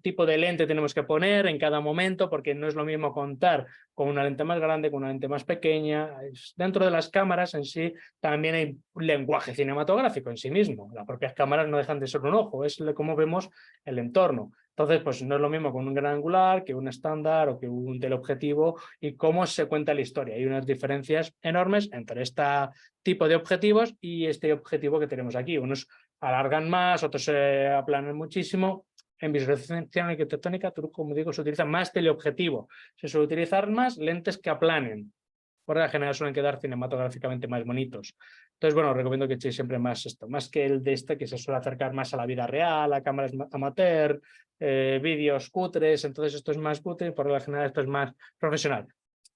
tipo de lente tenemos que poner en cada momento, porque no es lo mismo contar con una lente más grande, con una lente más pequeña. Dentro de las cámaras en sí también hay un lenguaje cinematográfico en sí mismo. Las propias cámaras no dejan de ser un ojo, es cómo vemos el entorno. Entonces, pues no es lo mismo con un gran angular que un estándar o que un teleobjetivo y cómo se cuenta la historia. Hay unas diferencias enormes entre este tipo de objetivos y este objetivo que tenemos aquí. Unos alargan más, otros se aplanan muchísimo. En visualización arquitectónica, como digo, se utiliza más teleobjetivo. Se suele utilizar más lentes que aplanen. Por la general suelen quedar cinematográficamente más bonitos. Entonces, bueno, os recomiendo que echéis siempre más esto, más que el de este que se suele acercar más a la vida real, a cámaras amateur, vídeos cutres, entonces esto es más cutre y por la general esto es más profesional.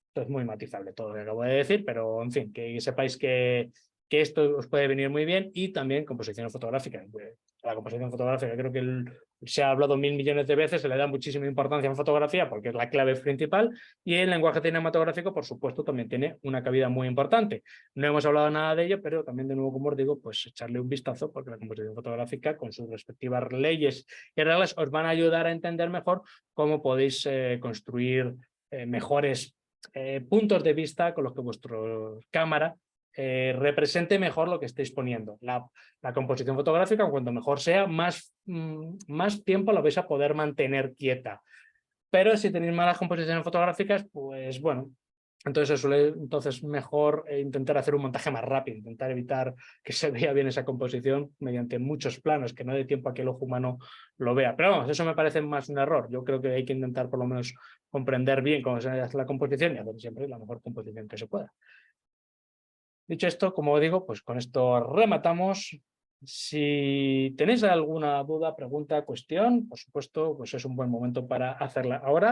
Esto es muy matizable todo lo que acabo de decir, pero en fin, que sepáis que esto os puede venir muy bien y también composición fotográfica. La composición fotográfica creo que se ha hablado 1000 millones de veces, se le da muchísima importancia en fotografía porque es la clave principal y el lenguaje cinematográfico, por supuesto, también tiene una cabida muy importante. No hemos hablado nada de ello, pero también de nuevo, como os digo, pues echarle un vistazo porque la composición fotográfica con sus respectivas leyes y reglas os van a ayudar a entender mejor cómo podéis construir mejores puntos de vista con los que vuestra cámara represente mejor lo que estéis poniendo. La composición fotográfica, cuanto mejor sea, más tiempo la vais a poder mantener quieta. Pero si tenéis malas composiciones fotográficas, pues bueno, entonces se suele mejor intentar hacer un montaje más rápido, intentar evitar que se vea bien esa composición mediante muchos planos, que no dé tiempo a que el ojo humano lo vea. Pero vamos, eso me parece más un error. Yo creo que hay que intentar por lo menos comprender bien cómo se hace la composición y hacer siempre la mejor composición que se pueda. Dicho esto, como digo, pues con esto rematamos. Si tenéis alguna duda, pregunta, cuestión, por supuesto, pues es un buen momento para hacerla ahora.